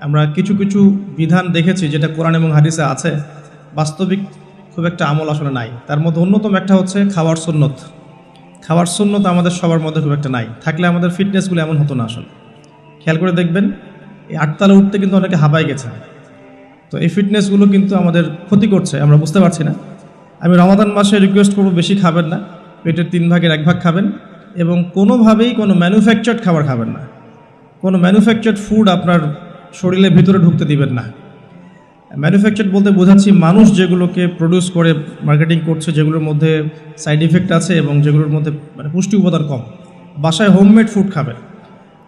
আমরা কিছু কিছু বিধান দেখেছি যেটা কোরআন এবং হাদিসে আছে, বাস্তবিক খুব একটা আমল আসলে নাই। তার মধ্যে অন্যতম একটা হচ্ছে খাওয়ার সুন্নত। খাওয়ার সুন্নত আমাদের সবার মধ্যে খুব একটা নাই, থাকলে আমাদের ফিটনেসগুলো এমন হতো না আসলে। খেয়াল করে দেখবেন এই 8 তলা উঠতে কিন্তু অনেকে হাঁপায় গেছে। তো এই ফিটনেসগুলো কিন্তু আমাদের ক্ষতি করছে, আমরা বুঝতে পারছি না। আমি রমাদান মাসে রিকোয়েস্ট করবো বেশি খাবেন না, পেটের 3 ভাগের 1 ভাগ খাবেন এবং কোনোভাবেই কোনো ম্যানুফ্যাকচার্ড খাবার খাবেন না। কোনো ম্যানুফ্যাকচার্ড ফুড আপনার শরীরের ভিতরে ঢুকতে দিবেন না। ম্যানুফ্যাকচার্ড বলতে বোঝাচ্ছি মানুষ যেগুলোকে প্রডিউস করে মার্কেটিং করছে, যেগুলোর মধ্যে সাইড ইফেক্ট আছে এবং যেগুলোর মধ্যে মানে পুষ্টি উপাদান কম। বাসায় হোমমেড ফুড খাবেন।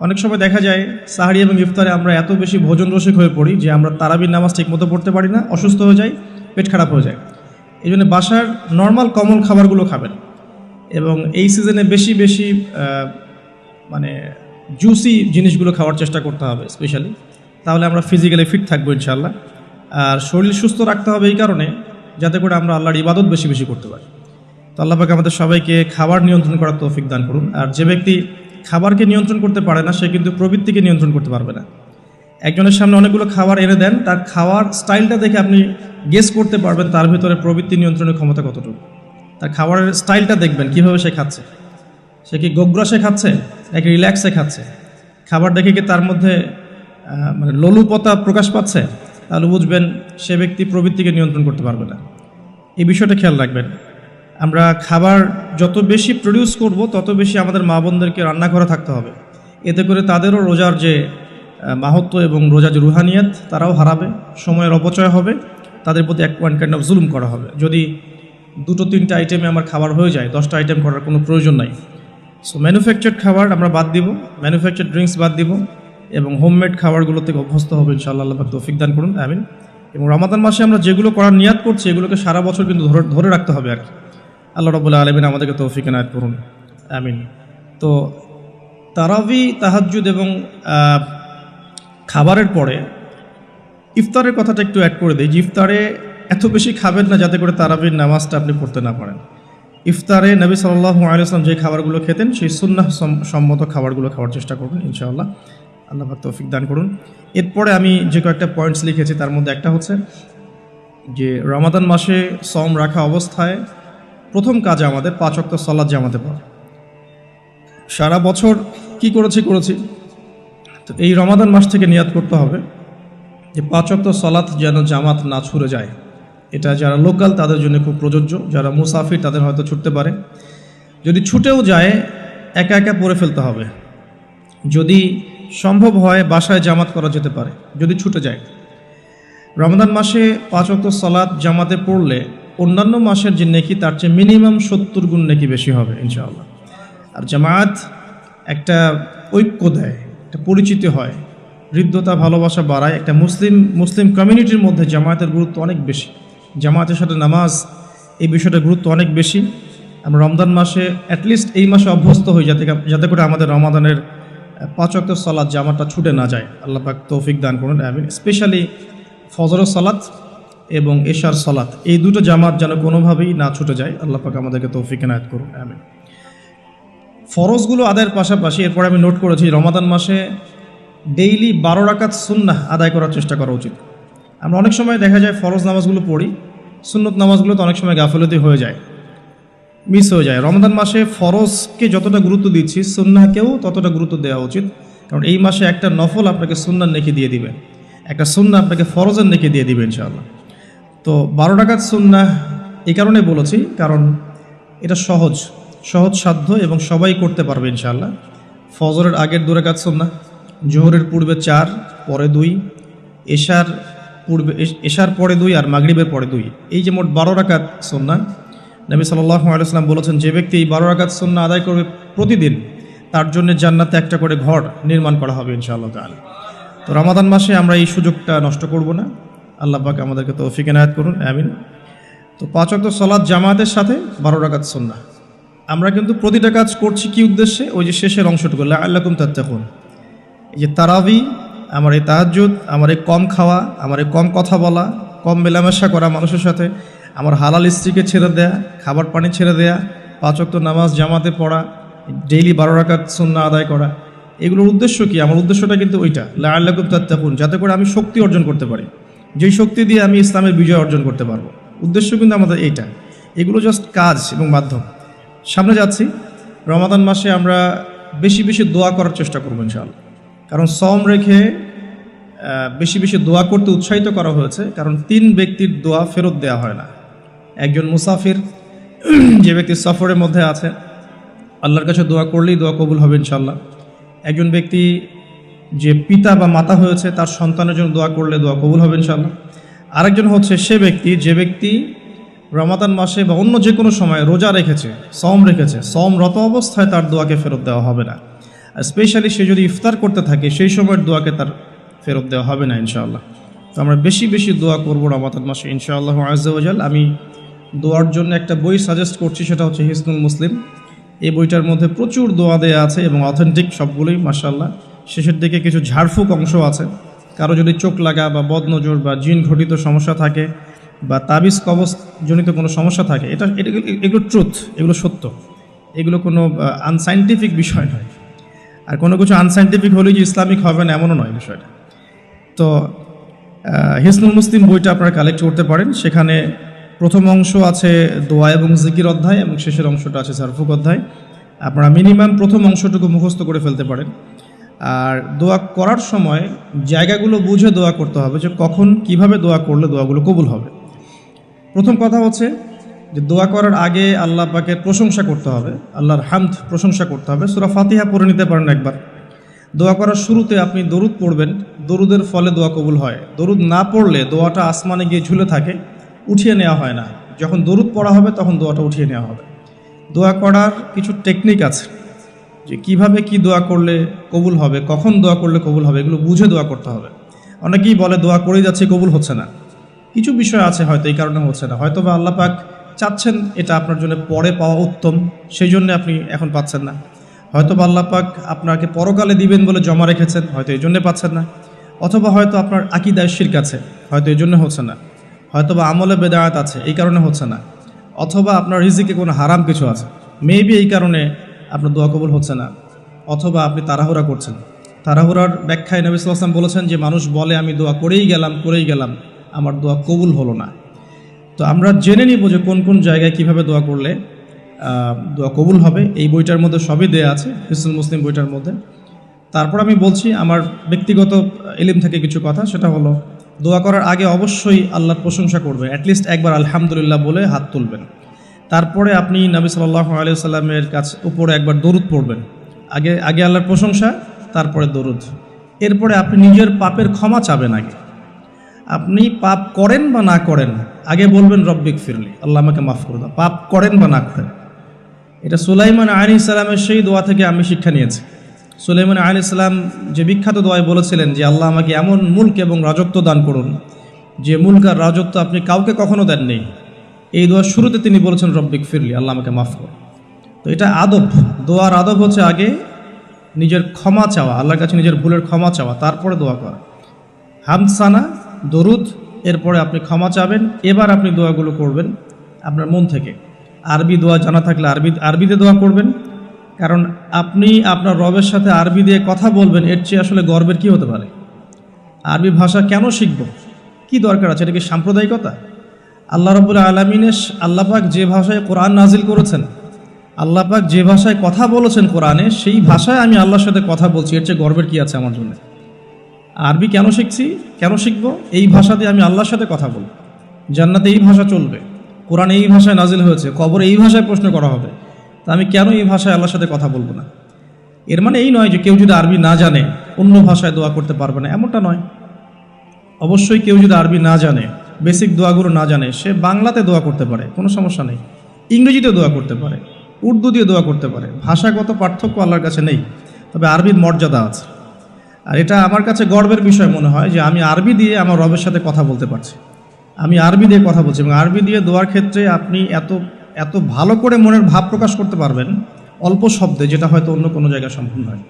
অনেক সময় দেখা যায় সাহারি এবং ইফতারে আমরা এত বেশি ভোজন রসিক হয়ে পড়ি যে আমরা তারাবির নামাজ ঠিকমতো পড়তে পারি না, অসুস্থ হয়ে যাই, পেট খারাপ হয়ে যায়। এই জন্য বাসার নর্মাল কমন খাবারগুলো খাবেন এবং এই সিজনে বেশি বেশি মানে জুসি জিনিসগুলো খাওয়ার চেষ্টা করতে হবে স্পেশালি, তাহলে আমরা ফিজিক্যালি ফিট থাকবো ইনশাআল্লাহ। আর শরীর সুস্থ রাখতে হবে এই কারণে যাতে করে আমরা আল্লাহর ইবাদত বেশি বেশি করতে পারি। তো আল্লাহ পাক আমাদের সবাইকে খাবার নিয়ন্ত্রণ করার তৌফিক দান করুন। আর যে ব্যক্তি খাবারকে নিয়ন্ত্রণ করতে পারে না সে কিন্তু প্রবৃত্তিকে নিয়ন্ত্রণ করতে পারবে না। একজনের সামনে অনেকগুলো খাবার এনে দেন, তার খাওয়ার স্টাইলটা দেখে আপনি গেস করতে পারবেন তার ভিতরে প্রবৃত্তি নিয়ন্ত্রণের ক্ষমতা কতটুকু। তার খাবারের স্টাইলটা দেখবেন কীভাবে সে খাচ্ছে, সে কি গোগ্রাসে খাচ্ছে নাকি রিল্যাক্সে খাচ্ছে, খাবার দেখে কি তার মধ্যে মানে লোলুপতা প্রকাশ পাচ্ছে, তাহলে বুঝবেন সে ব্যক্তি প্রবৃত্তিকে নিয়ন্ত্রণ করতে পারবে না। এই বিষয়টা খেয়াল রাখবেন। আমরা খাবার যত বেশি প্রডিউস করব তত বেশি আমাদের মা বোনদেরকে রান্না করে থাকতে হবে, এতে করে তাদেরও রোজার যে মাহাত্ম্য এবং রোজার যে রুহানিয়াত তারাও হারাবে, সময়ের অপচয় হবে, তাদের প্রতি ওয়ান কাইন্ড অফ জুলুম করা হবে। যদি 2-3টা আইটেমে আমার খাবার হয়ে যায়, 10টা আইটেম করার কোনো প্রয়োজন নাই। সো ম্যানুফ্যাকচার্ড খাবার আমরা বাদ দিব, ম্যানুফ্যাকচার্ড ড্রিঙ্কস বাদ দিব এবং হোমমেড খাবারগুলো থেকে অভ্যস্ত হবে ইনশাআল্লাহ। আল্লাহ পাক তৌফিক দান করুন, আমিন। এবং রমাদান মাসে আমরা যেগুলো করার নিয়াত করছি এগুলোকে সারা বছর কিন্তু ধরে রাখতে হবে আর কি। আল্লাহ রাব্বুল আলামিন আমাদেরকে তৌফিক এনায়েত করুন, আমিন। তো তারাবি, তাহাজ্জুদ এবং খাবারের পরে ইফতারের কথাটা একটু অ্যাড করে দিই যে ইফতারে এত বেশি খাবেন না যাতে করে তারাবির নামাজটা আপনি পড়তে না পারেন। ইফতারে নবী সাল্লাল্লাহু আলাইহি ওয়াসাল্লাম যে খাবারগুলো খেতেন সেই সুন্নাহ সম্মত খাবারগুলো খাওয়ার চেষ্টা করবেন ইনশাআল্লাহ। আল্লাহ পাক তৌফিক দান করুন। এরপরে আমি যে কয়েকটা পয়েন্টস লিখেছি তার মধ্যে একটা হচ্ছে যে রমাদান মাসে সওম রাখা অবস্থায় প্রথম কাজ আমাদের 5 ওয়াক্ত সালাত জামাতে পড়া। সারা বছর কি করেছি তো এই রমাদান মাস থেকে নিয়াত করতে হবে যে 5 ওয়াক্ত সালাত যেন জামাত না ছুটে যায়। এটা যারা লোকাল তাদের জন্য খুব প্রযোজ্য, যারা মুসাফির তাদের হয়তো ছুটতে পারে। যদি ছুটেও যায় একা একা পড়ে ফেলতে হবে। যদি সম্ভব হয় বাসায় জামাত করা যেতে পারে যদি ছুটে যায়। রমাদান মাসে 5 ওয়াক্ত সালাত জামাতে পড়লে অন্যান্য মাসের যে নেকি তার চেয়ে মিনিমাম 70 গুণ নেকি বেশি হবে ইনশাআল্লাহ। আর জামাত একটা ঐক্য দেয়, একটা পরিচিতি হয়, হৃদ্যতা ভালোবাসা বাড়ায়। একটা মুসলিম কমিউনিটির মধ্যে জামায়াতের গুরুত্ব অনেক বেশি, জামায়াতের সাথে নামাজ এই বিষয়টার গুরুত্ব অনেক বেশি। আমরা রমজান মাসে অ্যাটলিস্ট এই মাসে অভ্যস্ত হই যাতে করে আমাদের রমাদানের 5 ওয়াক্ত সালাত জামাতটা ছুটে না যায়। আল্লাহ পাক তৌফিক দান করুন, আমিন। স্পেশালি ফজরের সালাত এবং এশার সালাত এই দুটো জামাত যেন কোনোভাবেই না ছুটে যায়। আল্লাহ পাক আমাদেরকে তৌফিক এনায়েত করুন, আমিন। ফরজগুলো আদায়ের পাশাপাশি এরপরে আমি নোট করেছি রমাদান মাসে ডেইলি 12 রাকাত সুন্নাহ আদায় করার চেষ্টা করা উচিত। আমরা অনেক সময় দেখা যায় ফরজ নামাজগুলো পড়ি, সুন্নত নামাজগুলো তো অনেক সময় গাফিলতি হয়ে যায়, মিস হয়ে যায়। রমজান মাসে ফরজকে যতটা গুরুত্ব দিচ্ছি সুন্নাহকেও ততটা গুরুত্ব দেওয়া উচিত, কারণ এই মাসে একটা নফল আপনাকে সুন্নার নেকি দিয়ে দিবে, একটা সুন্নাহ আপনাকে ফরজের নেকি দিয়ে দিবে ইনশাআল্লাহ। তো 12 রাকাত সুন্নাহ এই কারণে বলেছি কারণ এটা সহজ সাধ্য এবং সবাই করতে পারবে ইনশাআল্লাহ। ফজরের আগের 2 রাকাত সুন্নাহ, জোহরের পূর্বে 4 পরে 2, এশার পরে 2 আর মাগরিবের পরে 2, এই যে মোট 12 রাকাত সুন্নাহ। নবী সাল্লাল্লাহু আলাইহি ওয়াসাল্লাম বলেছেন যে ব্যক্তি এই 12 রাকাত সুন্নাহ আদায় করবে প্রতিদিন তার জন্য জান্নাতে একটা করে ঘর নির্মাণ করা হবে ইনশাআল্লাহ তাআলা। তো রমাদান মাসে আমরা এই সুযোগটা নষ্ট করব না। আল্লাহ পাক আমাদেরকে তৌফিক এনায়েত করুন, আমিন। তো 5 ওয়াক্ত সালাত জামাতের সাথে 12 রাকাত সুন্নাহ। আমরা কিন্তু প্রতিটা কাজ করছি কি উদ্দেশ্যে? ওই যে শেষের অংশটুকু লাআল্লাকুম তাত্তাকুন, এই যে তারাবি, আমার এই তাহাজ্জুদ, আমার এই কম খাওয়া, আমার এই কম কথা বলা, কম মেলামেশা করা মানুষের সাথে, আমার হালাল স্ত্রীকে ছেড়ে দেয়া, খাবার পানি ছেড়ে দেয়া, 5 ওয়াক্ত নামাজ জামাতে পড়া, ডেইলি 12 রাকাত সুন্নাহ আদায় করা, এগুলোর উদ্দেশ্য কি? আমার উদ্দেশ্যটা কিন্তু ওইটা, লাআল্লাকুম তাত্তাকুন, যাতে করে আমি শক্তি অর্জন করতে পারি, যেই শক্তি দিয়ে আমি ইসলামের বিজয় অর্জন করতে পারবো। উদ্দেশ্য কিন্তু আমাদের এইটা। এগুলো জাস্ট কাজ এবং মাধ্যম। সামনে যাচ্ছি, রমাদান মাসে আমরা বেশি বেশি দোয়া করার চেষ্টা করবো ইনশাআল্লাহ। কারণ সওম রেখে বেশি বেশি দোয়া করতে উৎসাহিত করা হয়েছে, কারণ 3 ব্যক্তির দোয়া ফেরত দেওয়া হয় না। একজন মুসাফির, যে ব্যক্তি সফরের মধ্যে আছে, আল্লাহর কাছে দোয়া করলেই দোয়া কবুল হবে ইনশাআল্লাহ। একজন ব্যক্তি যে পিতা বা মাতা হয়েছে, তার সন্তানের জন্য দোয়া করলে দোয়া কবুল হবে ইনশাআল্লাহ। আরেকজন হচ্ছে সে ব্যক্তি, যে ব্যক্তি রমাদান মাসে বা অন্য যে কোনো সময় রোজা রেখেছে, সওম রেখেছে, সওমরত অবস্থায় তার দোয়াকে ফেরত দেওয়া হবে না। আর স্পেশালি সে যদি ইফতার করতে থাকে, সেই সময়ের দোয়াকে তার ফেরত দেওয়া হবে না ইনশাআল্লাহ। তো আমরা বেশি বেশি দোয়া করবো রমাদান মাসে ইনশাআল্লাহ আজ্জা ওয়া জাল। আমি দোয়ার জন্য একটা বই সাজেস্ট করছি, সেটা হচ্ছে হিসনুল মুসলিম। এই বইটার মধ্যে প্রচুর দোয়া দেয়া আছে এবং অথেন্টিক সবগুলোই মাশাআল্লাহ। শেষের দিকে কিছু ঝাড়ফুঁক অংশ আছে। কারো যদি চোখ লাগা বা বদনজর বা জিন ঘটিত সমস্যা থাকে বা তাবিজ কবজ জনিত কোনো সমস্যা থাকে, এগুলো ট্রুথ, এগুলো সত্য, এগুলো কোনো আনসাইন্টিফিক বিষয় নয়। আর কোনো কিছু আনসাইন্টিফিক হলেই যে ইসলামিক হবে না, এমনও নয় বিষয়টা। তো হিসনুল মুসলিম বইটা আপনারা কালেক্ট করতে পারেন। সেখানে প্রথম অংশ আছে দোয়া এবং জিকির অধ্যায়, এবং শেষের অংশটা আছে ঝাড়ফুঁক অধ্যায়। আপনারা মিনিমাম প্রথম অংশটুকু মুখস্থ করে ফেলতে পারেন। আর দোয়া করার সময় জায়গাগুলো বুঝে দোয়া করতে হবে, যে কখন কিভাবে দোয়া করলে দোয়াগুলো কবুল হবে। প্রথম কথা হচ্ছে যে দোয়া করার আগে আল্লাহ পাকের প্রশংসা করতে হবে, আল্লাহর হামদ প্রশংসা করতে হবে। সূরা ফাতিহা পড়ে নিতে পারেন একবার। দোয়া করার শুরুতে আপনি দরুদ পড়বেন, দরুদের ফলে দোয়া কবুল হয়। দরুদ না পড়লে দোয়াটা আসমানে গিয়ে ঝুলে থাকে, উঠিয়ে নেওয়া হয় না। যখন দরুদ পড়া হবে তখন দোয়াটা উঠিয়ে নেওয়া হবে। দোয়া করার কিছু টেকনিক আছে, যে কিভাবে কি দোয়া করলে কবুল হবে, কখন দোয়া করলে কবুল হবে, এগুলো বুঝে দোয়া করতে হবে। অনেকেই বলে দোয়া করেই যাচ্ছে, কবুল হচ্ছে না। কিছু বিষয় আছে হয়তো এই কারণে হচ্ছে না, হয়তো বা আল্লাহ পাক চাচ্ছেন এটা আপনার জন্য পরে পাওয়া উত্তম, সেই জন্য আপনি এখন পাচ্ছেন না। হয়তো বা আল্লাহ পাক আপনাকে পরকালে দিবেন বলে জমা রেখেছেন, হয়তো এই জন্যে পাচ্ছেন না। অথবা হয়তো আপনার আকীদায় শিরক আছে, হয়তো এই জন্য হচ্ছে না। হয়তো বা আমলে বেদায়াত আছে, এই কারণে হচ্ছে না। অথবা আপনার রিজিকে কোনো হারাম কিছু আছে, মেবি এই কারণে আপনার দোয়া কবুল হচ্ছে না। অথবা আপনি তাড়াহুড়া করছেন। তাড়াহুড়ার ব্যাখ্যায় নবী সাল্লাল্লাহু আলাইহি ওয়াসাল্লাম বলেছেন যে মানুষ বলে আমি দোয়া করেই গেলাম, আমার দোয়া কবুল হলো না। তো আমরা জেনে নিব যে কোন কোন জায়গায় কিভাবে দোয়া করলে দোয়া কবুল হবে। এই বইটার মধ্যে সবই দেয়া আছে, হিসনুল মুসলিম বইটার মধ্যে। তারপর আমি বলছি আমার ব্যক্তিগত ইলম থেকে কিছু কথা, সেটা হলো দোয়া করার আগে অবশ্যই আল্লাহর প্রশংসা করবেন, অ্যাটলিস্ট একবার আলহামদুলিল্লাহ বলে হাত তুলবেন। তারপরে আপনি নবী সাল্লাল্লাহু আলাইহি ওয়াসাল্লামের কাছে উপরে একবার দরুদ পড়বেন। আগে আল্লাহর প্রশংসা, তারপরে দরুদ। এরপরে আপনি নিজের পাপের ক্ষমা চাবেন। আগে আপনি পাপ করেন বা না করেন, আগে বলবেন রব্বিক ফিরলি, আল্লাহ আমাকে মাফ করে দাও, পাপ করেন বা না করেন। এটা সুলাইমান আলাইহিস সালামের সেই দোয়া থেকে আমি শিক্ষা নিয়েছি। সুলাইমান আলাইহিস সালাম যে বিখ্যাত দোয়ায় বলেছিলেন যে আল্লাহ আমাকে এমন মুলক এবং রাজত্ব দান করুন, যে মুলক আর রাজত্ব আপনি কাউকে কখনো দেননি। এই দোয়ার শুরুতে তিনি বলেছেন রব্বিক ফিরলি, আল্লাহ আমাকে মাফ করুন। তো এটা আদব, দোয়ার আদব হচ্ছে আগে নিজের ক্ষমা চাওয়া, আল্লাহর কাছে নিজের ভুলের ক্ষমা চাওয়া, তারপরে দোয়া করা। হামসানা, দরুদ, এরপরে আপনি ক্ষমা চাবেন। এবার আপনি দোয়াগুলো করবেন আপনার মন থেকে। আরবি দোয়া জানা থাকলে আরবিতে দোয়া করবেন, কারণ আপনি আপনার রবের সাথে আরবি দিয়ে কথা বলবেন, এর চেয়ে আসলে গর্বের কি হতে পারে? আরবি ভাষা কেন শিখব, কি দরকার আছে? এটা কি সাম্প্রদায়িকতা? আল্লাহ রাব্বুল আলামিনের আল্লাহ পাক যে ভাষায় কোরআন নাজিল করেছেন, আল্লাহ পাক যে ভাষায় কথা বলেছেন কোরআনে, সেই ভাষায় আমি আল্লাহর সাথে কথা বলছি, এর চেয়ে গর্বের কি আছে আমার জন্য? আরবি কেন শিখছি, কেন শিখব? এই ভাষা দিয়ে আমি আল্লাহর সাথে কথা বলব। জান্নাতে এই ভাষা চলবে, কোরআনে এই ভাষায় নাজিল হয়েছে, কবরে এই ভাষায় প্রশ্ন করা হবে, তা আমি কেন এই ভাষায় আল্লাহর সাথে কথা বলবো না? এর মানে এই নয় যে কেউ যদি আরবি না জানে অন্য ভাষায় দোয়া করতে পারবে না, এমনটা নয়। অবশ্যই কেউ যদি আরবি না জানে, বেসিক দোয়াগুলো না জানে, সে বাংলাতে দোয়া করতে পারে, কোনো সমস্যা নেই। ইংরেজিতে দোয়া করতে পারে, উর্দু দিয়ে দোয়া করতে পারে। ভাষাগত পার্থক্য আল্লাহর কাছে নেই, তবে আরবির মর্যাদা আছে। আর এটা আমার কাছে গর্বের বিষয় মনে হয় যে আমি আরবি দিয়ে আমার রবের সাথে কথা বলতে পারছি, আমি আরবি দিয়ে কথা বলছি। এবং আরবি দিয়ে দোয়ার ক্ষেত্রে আপনি এত ভালো করে মনের ভাব প্রকাশ করতে পারবেন অল্প শব্দে, যেটা হয়তো অন্য কোনো জায়গায় সম্ভব নয়।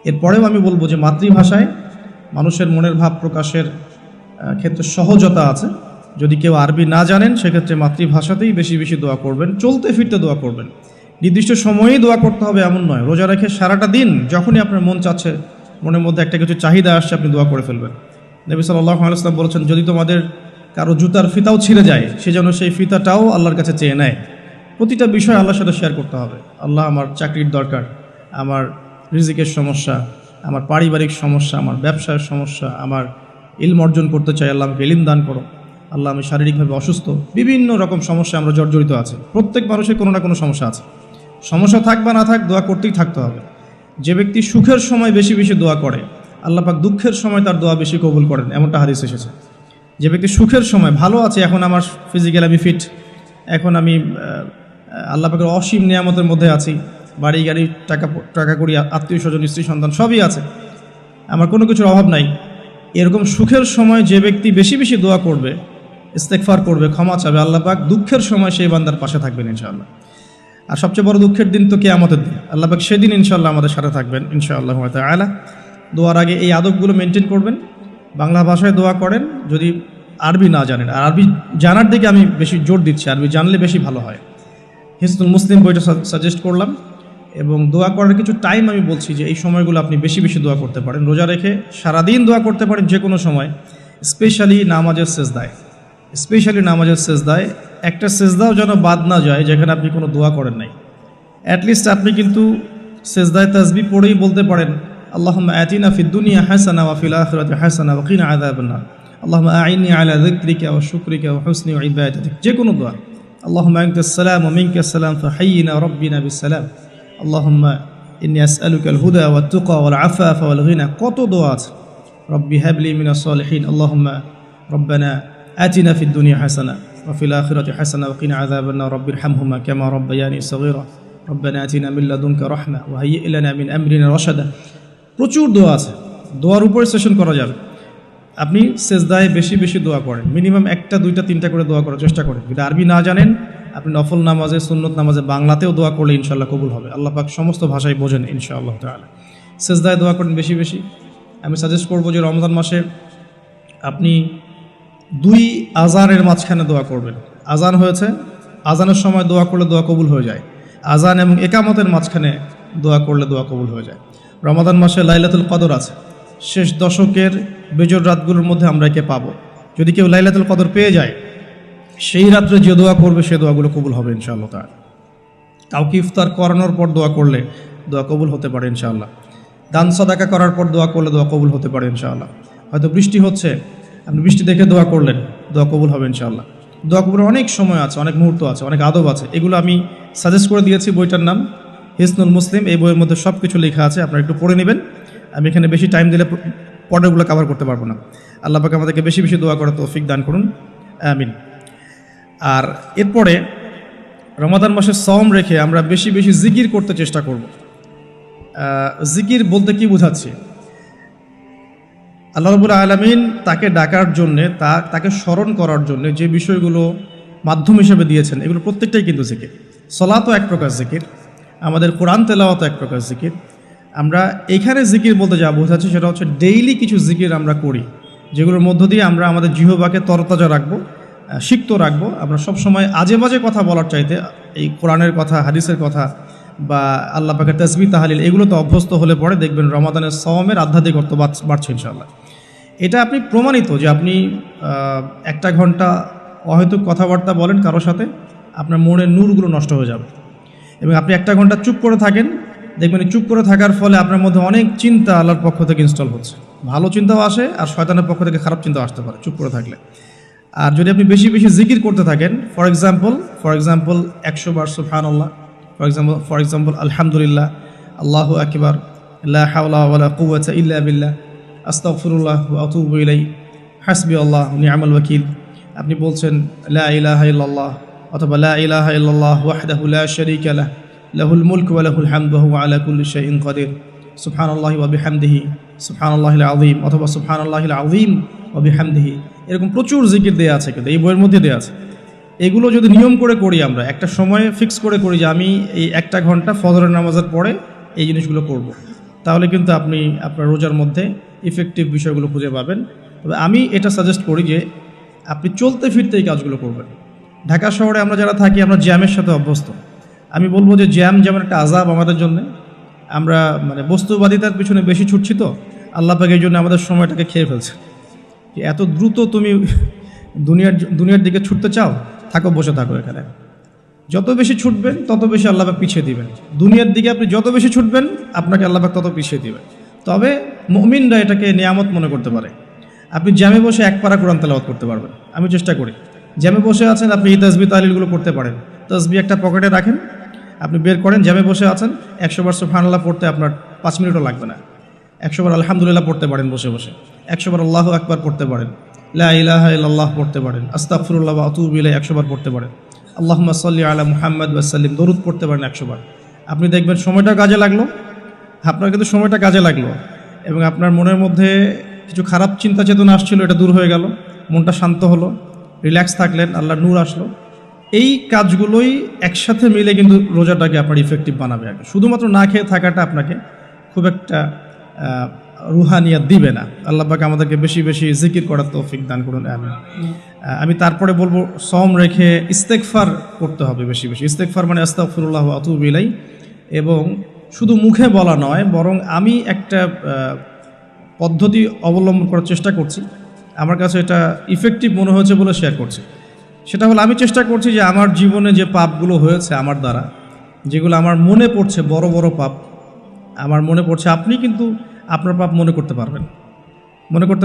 এরপরেও আমি বলবো যে মাতৃভাষায় মানুষের মনের ভাব প্রকাশের ক্ষেত্রে সহজতা আছে। যদি কেউ আরবি না জানেন সেক্ষেত্রে মাতৃভাষাতেই বেশি বেশি দোয়া করবেন, চলতে ফিরতে দোয়া করবেন। নির্দিষ্ট সময়েই দোয়া করতে হবে এমন নয়, রোজা রেখে সারাটা দিন যখনই আপনার মন চাচ্ছে, মনের মধ্যে একটা কিছু চাহিদা আসছে, আপনি দোয়া করে ফেলবেন। নবী সাল্লাল্লাহু আলাইহি ওয়াসাল্লাম বলেছেন, যদি তোমাদের কারো জুতার ফিতাও ছিঁড়ে যায়, সে যেন সেই ফিতাটাও আল্লাহর কাছে চেয়ে নেয়। প্রতিটা বিষয় আল্লাহর সাথে শেয়ার করতে হবে। আল্লাহ, আমার চাকরির দরকার, আমার রিজিকের সমস্যা, আমার পারিবারিক সমস্যা, আমার ব্যবসার সমস্যা, আমার ইলম অর্জন করতে চাই, আল্লাহ আমাকে ইলম দান করো। আল্লাহ, আমি শারীরিকভাবে অসুস্থ। বিভিন্ন রকম সমস্যা আমরা জর্জরিত আছে। প্রত্যেক মানুষের কোনো না কোনো সমস্যা আছে। সমস্যা থাক বা না থাক, দোয়া করতেই থাকতে হবে। যে ব্যক্তি সুখের সময় বেশি বেশি দোয়া করে, আল্লাহ পাক দুঃখের সময় তার দোয়া বেশি কবুল করেন, এমনটা হাদিস এসেছে। যে ব্যক্তি সুখের সময় ভালো আছে, এখন আমার ফিজিক্যাল আমি ফিট, এখন আমি আল্লাহ পাকের অসীম নিয়ামতের মধ্যে আছি, বাড়ি গাড়ি টাকা করি, আত্মীয় স্বজন, স্ত্রী সন্তান সবই আছে, আমার কোনো কিছুর অভাব নাই। এরকম সুখের সময় যে ব্যক্তি বেশি বেশি দোয়া করবে, ইস্তেগফার করবে, ক্ষমা চাবে, আল্লাহ পাক দুঃখের সময় সেই বান্দার পাশে থাকবেন ইনশাআল্লাহ। আর সবচেয়ে বড় দুঃখের দিন তো কিয়ামতের দিন, আল্লাহ পাক সেদিন ইনশাআল্লাহ আমাদের সাথে থাকবেন ইনশাআল্লাহ তাআলা। দোয়ার আগে এই আদবগুলো মেনটেন করবেন। বাংলা ভাষায় দোয়া করেন যদি আরবি না জানেন, আর আরবি জানার দিকে আমি বেশি জোর দিচ্ছি, আরবি জানলে বেশি ভালো হয়। হিসনুল মুসলিম বইটা সাজেস্ট করলাম, এবং দোয়া করার কিছু টাইম আমি বলছি যে এই সময়গুলো আপনি বেশি বেশি দোয়া করতে পারেন। রোজা রেখে সারাদিন দোয়া করতে পারেন যে কোনো সময়, স্পেশালি নামাজের সেজদায় একটা সেজদাও যেন বাদ না যায় যেখানে আপনি কোনো দোয়া করেন নাই। অ্যাটলিস্ট আপনি কিন্তু সেজদায় তাসবিহ পড়েই বলতে পারেন, আল্লাহুম্মা আতিনা ফিদ দুনিয়া হাসানা ওয়া ফিল আখিরাতি হাসানা ওয়া কিনা আযাবান নার, আল্লাহুম্মা আইন্নি আলা যিকরিকা ওয়া শুকরিকা ওয়া হুসনি ইবাদাতিক। যে কোনো দোয়া, আল্লাহুম্মা আনতাস সালাম ওয়া মিনকাস সালাম ফাহাইয়িনা রাব্বিনা বিস সালাম, আল্লাহুম্মা ইন্নী আসআলুকাল হুদা ওয়াত তুকা ওয়াল আফাফা ওয়াল গিনা। কত দোয়া আছে। রব্বি হাবলি মিনাস সালিহিন, আল্লাহুম্মা রব্বানা আতিনা ফিদ দুনিয়া হাসানা ওয়া ফিল আখিরাতি হাসানা ওয়া কিনা আযাবান নার, রব্বিরহামহুমা কামা রাব্বায়ানি সগীরা, রব্বানা আতিনা মিন লাদুনকা রাহমা ওয়া হাইয়্যি লানা মিন আমরিনা রাশাদা। প্রচুর দোয়া আছে, দোয়ার উপরে সেশন করা যাবে। আপনি সেজদায় বেশি বেশি দোয়া করেন, মিনিমাম 1টা 2টা 3টা করে দোয়া করার চেষ্টা করেন। যদি আরবি না জানেন, আপনি নফল নামাজে, সুন্নত নামাজে বাংলাতেও দোয়া করলে ইনশাআল্লাহ কবুল হবে। আল্লাহ পাক সমস্ত ভাষায় বোঝেন ইনশাআল্লাহ তাআলা। সেজদায় দোয়া করেন বেশি বেশি। আমি সাজেস্ট করবো যে রমজান মাসে আপনি 2 আজানের মাঝখানে দোয়া করবেন। আজান হয়েছে, আজানের সময় দোয়া করলে দোয়া কবুল হয়ে যায়। আজান এবং একামতের মাঝখানে দোয়া করলে দোয়া কবুল হয়ে যায়। রমাদান মাসে লাইলাতুল কদর আছে, শেষ দশকের বেজর রাতগুলোর মধ্যে আমরা একে পাবো। যদি কেউ লাইলাতুল কদর পেয়ে যায়, সেই রাত্রে যে দোয়া করবে সে দোয়াগুলো কবুল হবে ইনশাআল্লাহ তাআলা। কাউকে ইফতার করানোর পর দোয়া করলে দোয়া কবুল হতে পারে ইনশাআল্লাহ। দান সাদাকা করার পর দোয়া করলে দোয়া কবুল হতে পারে ইনশাআল্লাহ। হয়তো বৃষ্টি হচ্ছে, আপনি বৃষ্টি দেখে দোয়া করলেন, দোয়া কবুল হবে ইনশাআল্লাহ। দোয়া কবুলের অনেক সময় আছে, অনেক মুহূর্ত আছে, অনেক আদব আছে। এগুলো আমি সাজেস্ট করে দিয়েছি, বইটার নাম হিসনুল মুসলিম। এই বইয়ের মধ্যে সব কিছু লেখা আছে, আপনারা একটু পড়ে নেবেন। আমি এখানে বেশি টাইম দিলে পর্দাগুলো কভার করতে পারবো না। আল্লাহ পাক আমাদেরকে বেশি বেশি দোয়া করার তৌফিক দান করুন, আমিন। আর এরপরে রমাদান মাসে সওম রেখে আমরা বেশি বেশি জিকির করতে চেষ্টা করব। জিকির বলতে কি বোঝাচ্ছি? আল্লাহ রাব্বুল আলামিন তাকে ডাকার জন্যে, তাকে স্মরণ করার জন্য যে বিষয়গুলো মাধ্যম হিসেবে দিয়েছেন, এগুলো প্রত্যেকটাই কিন্তু জিকির। সলাতও এক প্রকার জিকির, আমাদের কোরআন তেলাওয়াতও এক প্রকার জিকির। আমরা এইখানে জিকির বলতে যা বোঝাচ্ছি সেটা হচ্ছে ডেইলি কিছু জিকির আমরা করি, যেগুলোর মধ্য দিয়ে আমরা আমাদের জিহ্বাকে তরতাজা রাখবো, সিক্ত রাখবো। আমরা সবসময় আজে বাজে কথা বলার চাইতে এই কোরআনের কথা, হাদিসের কথা বা আল্লাহ পাকের তাসবিহ তাহলিল, এগুলো তো অভ্যস্ত হলে পরে দেখবেন রমাদানের সওমের আধ্যাত্মিকত্ব বাড়ছে ইনশাআল্লাহ। এটা আপনি প্রমাণিত যে আপনি 1টা ঘন্টা অহেতুক কথাবার্তা বলেন কারোর সাথে, আপনার মনের নূরগুলো নষ্ট হয়ে যাবে। এবং আপনি 1টা ঘন্টা চুপ করে থাকেন, দেখবেন চুপ করে থাকার ফলে আপনার মধ্যে অনেক চিন্তা আল্লাহর পক্ষ থেকে ইনস্টল হচ্ছে। ভালো চিন্তাও আসে, আর শয়তানের পক্ষ থেকে খারাপ চিন্তাও আসতে পারে চুপ করে থাকলে। আর যদি আপনি বেশি বেশি জিকির করতে থাকেন, ফর এক্সাম্পল 100 বার সুবহানাল্লাহ, ফর এক্সাম্পল আলহামদুলিল্লাহ, আল্লাহু আকবার, লা হাওলা ওয়ালা কুওয়াতা ইল্লা বিল্লাহ, আস্তাগফিরুল্লাহ ওয়া আতুবু ইলাইহি, হাসবিয়াল্লাহ ওয়া নি'মাল ওয়াকিল। আপনি বলছেন লা ইলাহা ইল্লাল্লাহ, অথবা লা ইলাহা ইল্লাল্লাহ ওয়াহদাহু লা শারীকা লাহু, লাহুল মুলকু ওয়া লাহুল হামদু ওয়া হুয়া আলা কুল্লি শাইইন কাদির, সুবহানাল্লাহি ওয়া বিহামদিহি, সুবহানাল্লাহিল আযীম, অথবা সুবহানাল্লাহিল আযীম ওয়া বিহামদিহি। এরকম প্রচুর জিকির দেয়া আছে, কিন্তু এই বইয়ের মধ্যে দেয়া আছে। এগুলো যদি নিয়ম করে করি, আমরা একটা সময় ফিক্স করে করি যে আমি এই 1টা ঘন্টা ফজরের নামাজের পরে এই জিনিসগুলো করব, তাহলে কিন্তু আপনি আপনার রোজার মধ্যে ইফেক্টিভ বিষয়গুলো খুঁজে পাবেন। তবে আমি এটা সাজেস্ট করি যে আপনি চলতে ফিরতে এই কাজগুলো করবেন। ঢাকা শহরে আমরা যারা থাকি আমরা জ্যামের সাথে অভ্যস্ত। আমি বলবো যে জ্যাম যেমন একটা আযাব আমাদের জন্য, আমরা মানে বস্তুবাদিতার পিছনে বেশি ছুটছি, তো আল্লাহ পাক এই জন্য আমাদের সময়টাকে খেয়ে ফেলছে। যে এত দ্রুত তুমি দুনিয়ার দিকে ছুটতে চাও, থাকো, বসে থাকো এখানে। যত বেশি ছুটবেন তত বেশি আল্লাহ পাক পিছিয়ে দিবেন। দুনিয়ার দিকে আপনি যত বেশি ছুটবেন আপনাকে আল্লাহ পাক তত পিছিয়ে দিবেন। তবে মুমিনরা এটাকে নিয়ামত মনে করতে পারে। আপনি জ্যামে বসে এক পারা কোরআন তেলাওয়াত করতে পারবেন। আমি চেষ্টা করি, জ্যামে বসে আছেন আপনি এই তাসবিহ তাহলিলগুলো করতে পারেন। তাসবিহ একটা পকেটে রাখেন, আপনি বের করেন, জ্যামে বসে আছেন, 100 বার সুবহানাল্লাহ পড়তে আপনার 5 মিনিটও লাগবে না। 100 বার আলহামদুলিল্লাহ পড়তে পারেন বসে বসে, 100 বার আল্লাহু আকবার পড়তে পারেন, লা ইলাহা ইল্লাল্লাহ পড়তে পারেন, আস্তাগফিরুল্লাহ ওয়া আতুবু ইলাইহি 100 বার পড়তে পারেন, আল্লাহুম্মা সাল্লি আলা মুহাম্মাদ ওয়া সাল্লিম দরুদ পড়তে পারেন 100 বার। আপনি দেখবেন সময়টা কাজে লাগলো, আপনার কিন্তু সময়টা কাজে লাগলো, এবং আপনার মনের মধ্যে কিছু খারাপ চিন্তা চেতনা আসছিল, এটা দূর হয়ে গেল, মনটা শান্ত হলো, রিল্যাক্স থাকলেন, আল্লাহর নূর আসলো। এই কাজগুলোই একসাথে মিলে কিন্তু রোজাটাকে আপনার ইফেক্টিভ বানাবে। আর শুধুমাত্র না খেয়ে থাকাটা আপনাকে খুব একটা রুহানিয়াত দিবে না। আল্লাহ পাক আমাদেরকে বেশি বেশি জিকির করার তৌফিক দান করুন, আমিন। আমি তারপরে বলবো সম রেখে ইস্তেগফার করতে হবে বেশি বেশি। ইস্তেগফার মানে আস্তাগফিরুল্লাহ ওয়া আতুবু ইলাইহি, এবং শুধু মুখে বলা নয়, বরং আমি একটা পদ্ধতি অবলম্বন করার চেষ্টা করছি, আমার কাছে এটা ইফেক্টিভ মনে হয়েছে বলে শেয়ার করছি। সেটা হলো আমি চেষ্টা করছি যে আমার জীবনে যে পাপগুলো হয়েছে আমার দ্বারা, যেগুলো আমার মনে পড়ছে, বড় বড় পাপ আমার মনে পড়ছে, আপনি কিন্তু আপনার পাপ মনে করতে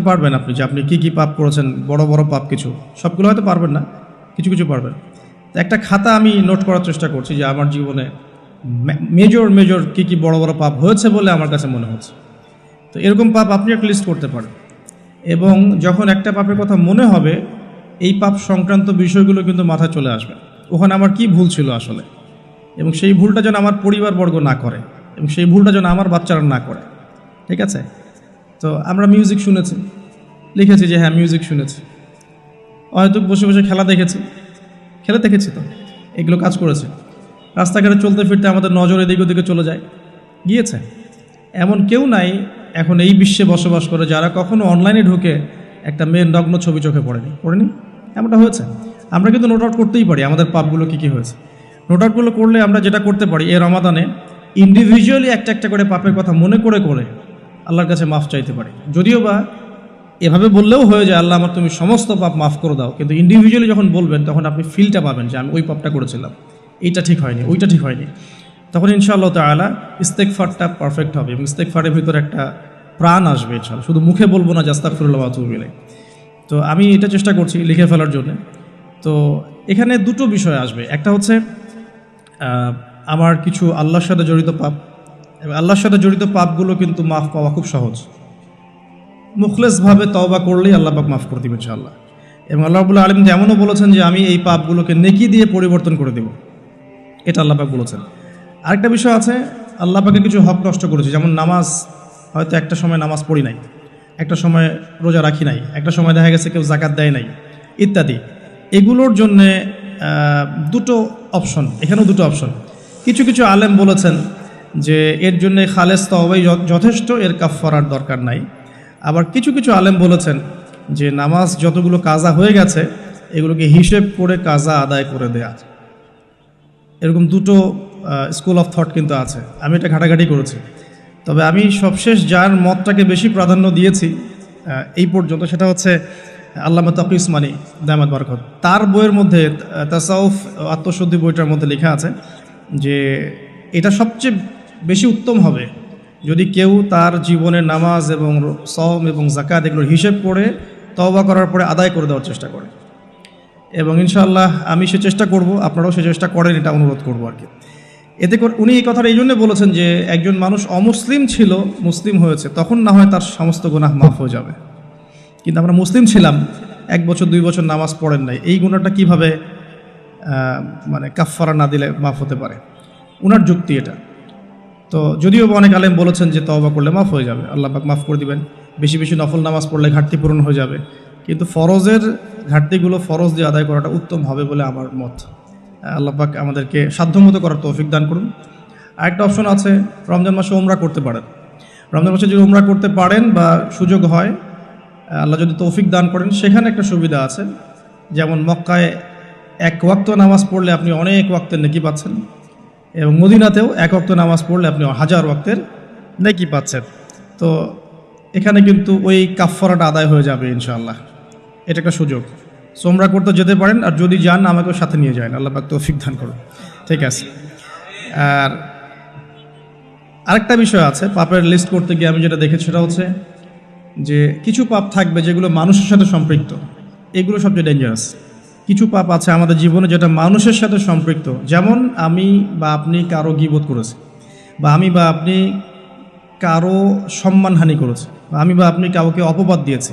পারবেন আপনি যে আপনি কি কি পাপ করেছেন, বড় বড় পাপ কিছু, সবগুলো হয়তো পারবেন না, কিছু কিছু পারবেন। তো একটা খাতা আমি নোট করার চেষ্টা করছি যে আমার জীবনে মেজর কি কি বড় বড় পাপ হয়েছে বলে আমার কাছে মনে হচ্ছে। তো এরকম পাপ আপনি একটা লিস্ট করতে পারেন, এবং যখন একটা পাপের কথা মনে হবে, এই পাপ সংক্রান্ত বিষয়গুলো কিন্তু মাথায় চলে আসবে, ওখানে আমার কি ভুল ছিল আসলে, এবং সেই ভুলটা যেন আমার পরিবারবর্গ না করে, এবং সেই ভুলটা যেন আমার বাচ্চারা না করে। ঠিক আছে? তো আমরা মিউজিক শুনেছি, লিখেছি যে হ্যাঁ মিউজিক শুনেছি, হয়তো বসে বসে খেলা দেখেছি, তো এগুলো কাজ করেছে। রাস্তাঘাটে চলতে ফিরতে আমাদের নজর এদিক ওদিকে চলে গিয়েছে। এমন কেউ নাই এখন এই বিশ্বে বসবাস করে যারা কখনো অনলাইনে ঢুকে একটা মেয়ের নগ্ন ছবি চোখে পড়েনি। এমনটা হয়েছে। আমরা কিন্তু নোট আউট করতেই পারি আমাদের পাপগুলো কী কী হয়েছে। নোট আউটগুলো করলে আমরা যেটা করতে পারি, এই রমাদানে ইন্ডিভিজুয়ালি একটা একটা করে পাপের কথা মনে করে আল্লাহর কাছে মাফ চাইতে পারি। যদিও বা এভাবে বললেও হয়ে যায়, আল্লাহ আমার তুমি সমস্ত পাপ মাফ করে দাও, কিন্তু ইন্ডিভিজুয়ালি যখন বলবেন তখন আপনি ফিলটা পাবেন যে আমি ওই পাপটা করেছিলাম, এইটা ঠিক হয়নি, ওইটা ঠিক হয়নি। তখন ইনশাআল্লাহ তাআলা ইস্তেগফারটা পারফেক্ট হবে, এবং ইস্তেগফারের ভিতরে একটা প্রাণ আসবে ইনশাআল্লাহ। শুধু মুখে বলবো না যে আস্তাগফিরুল্লাহ ওয়া আতুবু ইলাইহি। তো আমি এটা চেষ্টা করছি লিখে ফেলার জন্য। তো এখানে দুটো বিষয় আসবে, একটা হচ্ছে আমার কিছু আল্লাহর সাথে জড়িত পাপ, এবং আল্লাহর সাথে জড়িত পাপগুলো কিন্তু মাফ পাওয়া খুব সহজ। মুখলেসভাবে তওবা করলেই আল্লাহ পাক মাফ করে দিবেন ইনশাআল্লাহ। এবং আল্লাহ রাব্বুল আলামিন এমনও বলেছেন যে আমি এই পাপগুলোকে নেকি দিয়ে পরিবর্তন করে দেব, এটা আল্লাহ পাক বলেছেন। আরেকটা বিষয় আছে, আল্লাহ পাকের কিছু হক নষ্ট করেছি, যেমন নামাজ, হয়তো একটা সময় নামাজ পড়ি নাই, একটা সময় রোজা রাখি নাই, একটা সময় দেখা গেছে কেউ জাকাত দেয় নাই ইত্যাদি। এগুলোর জন্যে দুটো অপশন, এখানেও দুটো অপশন। কিছু কিছু আলেম বলেছেন যে এর জন্যে খালেস তওবাই যথেষ্ট, এর কাফফারার দরকার নাই। আবার কিছু কিছু আলেম বলেছেন যে নামাজ যতগুলো কাজা হয়ে গেছে এগুলোকে হিসেব করে কাজা আদায় করে দেয়া। এরকম দুটো স্কুল অফ থট কিন্তু আছে, আমি এটা ঘাটাঘাটি করেছি। তবে আমি সবশেষ যার মতটাকে বেশি প্রাধান্য দিয়েছি এই পর্যন্ত, সেটা হচ্ছে আল্লামা তাকি উসমানী দামাত বারাকাত। তার বইয়ের মধ্যে তাসাউফ আত্মশুদ্ধি বইটার মধ্যে লেখা আছে যে এটা সবচেয়ে বেশি উত্তম হবে যদি কেউ তার জীবনের নামাজ এবং সওম এবং যাকাত এগুলোর হিসেব করে তওবা করার পরে আদায় করে দেওয়ার চেষ্টা করে। এবং ইনশাআল্লাহ আমি সে চেষ্টা করব, আপনারাও সে চেষ্টা করেন, এটা অনুরোধ করবো আর কি। এতে করে উনি এই কথাটা এই জন্য বলেছেন যে একজন মানুষ অমুসলিম ছিল, মুসলিম হয়েছে, তখন না হয় তার সমস্ত গুনাহ মাফ হয়ে যাবে, কিন্তু আমরা মুসলিম ছিলাম, 1 বছর 2 বছর নামাজ পড়েন নাই, এই গুনাহটা কীভাবে মানে কাফফারা না দিলে মাফ হতে পারে? উনার যুক্তি এটা। তো যদিও অনেক আলেম বলেছেন যে তওবা করলে মাফ হয়ে যাবে, আল্লাহ পাক মাফ করে দিবেন, বেশি বেশি নফল নামাজ পড়লে ঘাটতি পূরণ হয়ে যাবে, কিন্তু ফরজের ঘাটতিগুলো ফরজ দিয়ে আদায় করাটা উত্তম হবে বলে আমার মত। আল্লাহ পাক আমাদেরকে সাধ্যমতো করার তৌফিক দান করুন। আরেকটা অপশন আছে, রমজান মাসে উমরা করতে পারেন। রমজান মাসে যদি উমরা করতে পারেন বা সুযোগ হয়, আল্লাহ যদি তৌফিক দান করেন, সেখানে একটা সুবিধা আছে। যেমন মক্কায় এক ওয়াক্ত নামাজ পড়লে আপনি অনেক ওয়াক্তের নেকি পাচ্ছেন, এবং মদিনাতেও এক ওয়াক্ত নামাজ পড়লে আপনি 1000 ওয়াক্তের নেকি পাচ্ছেন। তো এখানে কিন্তু ওই কাফফারাটা আদায় হয়ে যাবে ইনশাআল্লাহ। এটা একটা সুযোগ। সোমরা করতে যেতে পারেন, আর যদি যান আমাকেও সাথে নিয়ে যান, আল্লাহ পাক তৌফিক দান করুন। ঠিক আছে। আর আরেকটা বিষয় আছে, পাপের লিস্ট করতে গিয়ে আমি যেটা দেখেছি সেটা হচ্ছে যে কিছু পাপ থাকবে যেগুলো মানুষের সাথে সম্পৃক্ত, এগুলো সবচেয়ে ডেঞ্জারাস। কিছু পাপ আছে আমাদের জীবনে যেটা মানুষের সাথে সম্পৃক্ত, যেমন আমি বা আপনি কারো গীবত করেছি, বা আমি বা আপনি কারো সম্মানহানি করেছি, বা আমি বা আপনি কাউকে অপবাদ দিয়েছি,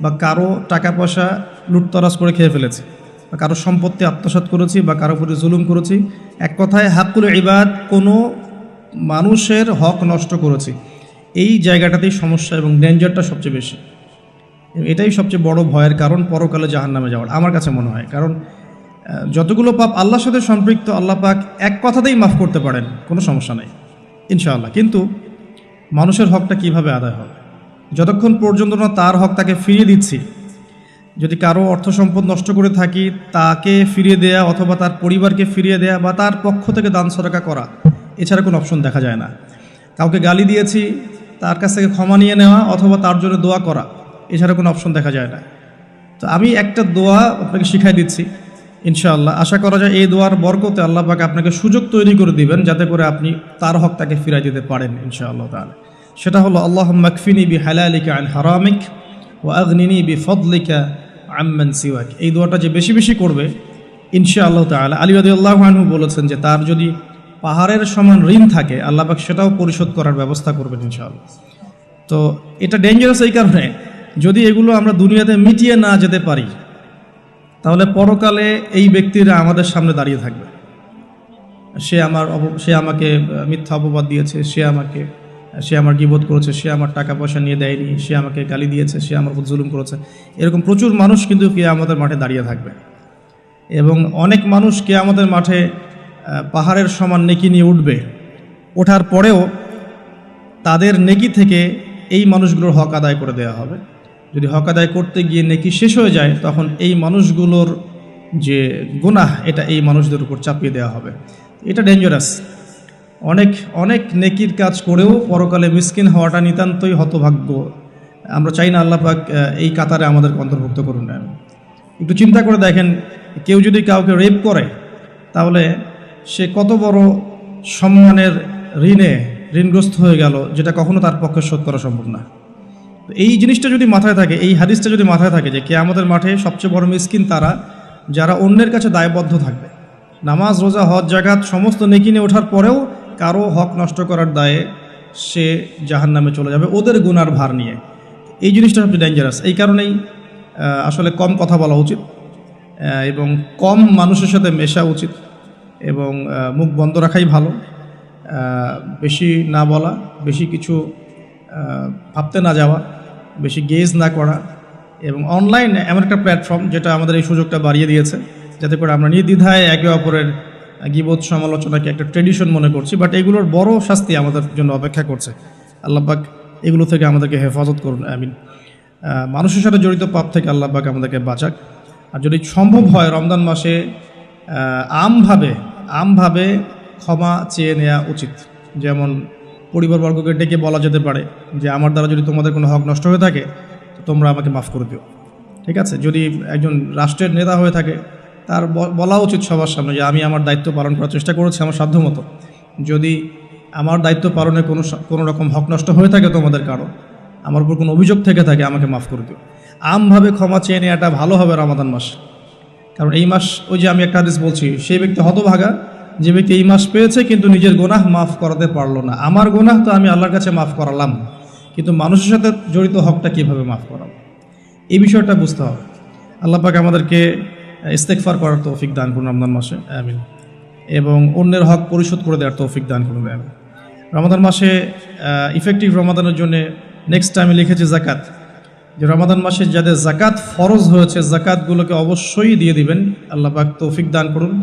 বা কারো টাকা পয়সা লুটতরাজ করে খেয়ে ফেলেছি, বা কারো সম্পত্তি আত্মসাৎ করেছি, বা কারো প্রতি জুলুম করেছি। এক কথায় হাক্কুল ইবাদ, কোনো মানুষের হক নষ্ট করেছি। এই জায়গাটাতেই সমস্যা এবং ডেঞ্জারটা সবচেয়ে বেশি। এটাই সবচেয়ে বড় ভয়ের কারণ পরকালে জাহান্নামে যাওয়ার, আমার কাছে মনে হয়। কারণ যতগুলো পাপ আল্লাহর সাথে সম্পৃক্ত, আল্লাহ পাক এক কথাতেই মাফ করতে পারেন, কোনো সমস্যা নেই ইনশাআল্লাহ। কিন্তু মানুষের হকটা কিভাবে আদায় হবে? যতক্ষণ পর্যন্ত না তার হক তাকে ফিরিয়ে দিচ্ছি, যদি কারো অর্থ সম্পদ নষ্ট করে থাকি, তাকে ফিরিয়ে দেয়া অথবা তার পরিবারকে ফিরিয়ে দেয়া বা তার পক্ষ থেকে দান সদকা করা, এছাড়া কোনো অপশন দেখা যায় না। কাউকে গালি দিয়েছি, তার কাছ থেকে ক্ষমা নিয়ে নেওয়া অথবা তার জন্য দোয়া করা, এছাড়া কোনো অপশন দেখা যায় না। তো আমি একটা দোয়া আপনাকে শিখাই দিচ্ছি ইনশাআল্লাহ। আশা করা যায় এই দোয়ার বরকতে আল্লাহ পাক আপনাকে সুযোগ তৈরি করে দিবেন যাতে করে আপনি তার হক তাকে ফিরাই দিতে পারেন ইনশাআল্লাহ তাআলা। সেটা হলো আল্লাহুম্মা কফিনি বিহালালিকা আন হারামিক ওয়া আগনিনি বিফদলিকা আম্মান সিওয়াক। এই দোয়াটা যে বেশি বেশি করবে ইনশাআল্লাহ তাআলা, আলী রাদিয়াল্লাহু আনহু বলেছেন যে তার যদি পাহাড়ের সমান ঋণ থাকে, আল্লাহ পাক সেটাও পরিশোধ করার ব্যবস্থা করবেন ইনশাআল্লাহ। তো এটা ডেঞ্জারাস এই কারণে, যদি এগুলো আমরা দুনিয়াতে মিটিয়ে না যেতে পারি, তাহলে পরকালে এই ব্যক্তিরা আমাদের সামনে দাঁড়িয়ে থাকবে। সে আমাকে মিথ্যা অপবাদ দিয়েছে, সে আমার গীবত করেছে, সে আমার টাকা পয়সা নিয়ে দেয়নি, সে আমাকে গালি দিয়েছে, সে আমার উপর জুলুম করেছে। এরকম প্রচুর মানুষ কিন্তু কিয়ামতের মাঠে দাঁড়িয়ে থাকবে। এবং অনেক মানুষ কিয়ামতের মাঠে পাহাড়ের সমান নেকি নিয়ে উঠবে। ওঠার পরেও তাদের নেকি থেকে এই মানুষগুলোর হক আদায় করে দেওয়া হবে। যদি হক আদায় করতে গিয়ে নেকি শেষ হয়ে যায়, তখন এই মানুষগুলোর যে গুনাহ, এটা এই মানুষদের উপর চাপিয়ে দেওয়া হবে। এটা ডেঞ্জারাস। অনেক অনেক নেকির কাজ করেও পরকালে মিসকিন হওয়াটা নিতান্তই হতভাগ্য। আমরা চাই না আল্লাহ পাক এই কাতারে আমাদেরকে অন্তর্ভুক্ত করুন। একটু চিন্তা করে দেখেন, কেউ যদি কাউকে রেপ করে, তাহলে সে কত বড় সম্মানের ঋণগ্রস্ত হয়ে গেল, যেটা কখনো তার পক্ষে শোধ করা সম্ভব না। এই জিনিসটা যদি মাথায় থাকে, এই হাদিসটা যদি মাথায় থাকে যে কিয়ামতের মাঠে সবচেয়ে বড় মিসকিন তারা যারা অন্যের কাছে দায়বদ্ধ থাকবে, নামাজ রোজা হজ জাকাত সমস্ত নেকি নিয়ে ওঠার পরেও কারো হক নষ্ট করার দায়ে সে জাহান্নামে চলে যাবে ওদের গুনার ভার নিয়ে। এই জিনিসটা সবচেয়ে ডেঞ্জারাস। এই কারণেই আসলে কম কথা বলা উচিত এবং কম মানুষের সাথে মেশা উচিত, এবং মুখ বন্ধ রাখাই ভালো। বেশি না বলা, বেশি কিছু ভাবতে না যাওয়া, বেশি গেজ না করা। এবং অনলাইন এমন একটা প্ল্যাটফর্ম যেটা আমাদের এই সুযোগটা বাড়িয়ে দিয়েছে, যাতে করে আমরা নির্দ্বিধায় একে অপরের গীবত সমালোচনাকে একটা ট্রেডিশন মনে করছি, বাট এগুলোর বড় শাস্তি আমাদের জন্য অপেক্ষা করছে। আল্লাহ পাক এগুলো থেকে আমাদেরকে হেফাজত করুন, আমিন। মানুষের সাথে জড়িত পাপ থেকে আল্লাহ পাক আমাদেরকে বাঁচাক। আর যদি সম্ভব হয় রমজান মাসে আমভাবে ক্ষমা চেয়ে নেওয়া উচিত। যেমন পরিবারবর্গকে ডেকে বলা যেতে পারে যে আমার দ্বারা যদি তোমাদের কোনো হক নষ্ট হয়ে থাকে, তো তোমরা আমাকে মাফ করে দিও। ঠিক আছে। যদি একজন রাষ্ট্রের নেতা হয়ে থাকে, তার বলা উচিত সবার সামনে যে আমি আমার দায়িত্ব পালন করার চেষ্টা করেছি আমার সাধ্যমতো। যদি আমার দায়িত্ব পালনে কোনো রকম হক নষ্ট হয়ে থাকে তোমাদের কারো, আমার উপর কোনো অভিযোগ থেকে থাকে, আমাকে মাফ করে দিও। আমভাবে ক্ষমা চেয়ে নেওয়াটা ভালো হবে রমাদান মাস। কারণ এই মাস, ওই যে আমি একটা হাদিস বলছি, সেই ব্যক্তি হতভাগা যে ব্যক্তি এই মাস পেয়েছে কিন্তু নিজের গুনাহ মাফ করাতে পারলো না। আমার গুনাহ তো আমি আল্লাহর কাছে মাফ করালাম, কিন্তু মানুষের সাথে জড়িত হকটা কীভাবে মাফ করাবো, এই বিষয়টা বুঝতে হবে। আল্লাহ পাক আমাদেরকে ইস্তেগফার করার তৌফিক দান করুন রমজান মাসে, আমিন। এবং অন্যের হক পরিশোধ করে দেওয়ার তৌফিক দান করুন, আমিন। রমাদান মাসে ইফেক্টিভ রমাদানের জন্য নেক্সট টাইমে লিখেছি জাকাত, যে রমাদান মাসে যাদের জাকাত ফরজ হয়েছে জাকাতগুলোকে অবশ্যই দিয়ে দিবেন। আল্লাহ পাক তৌফিক দান করুন।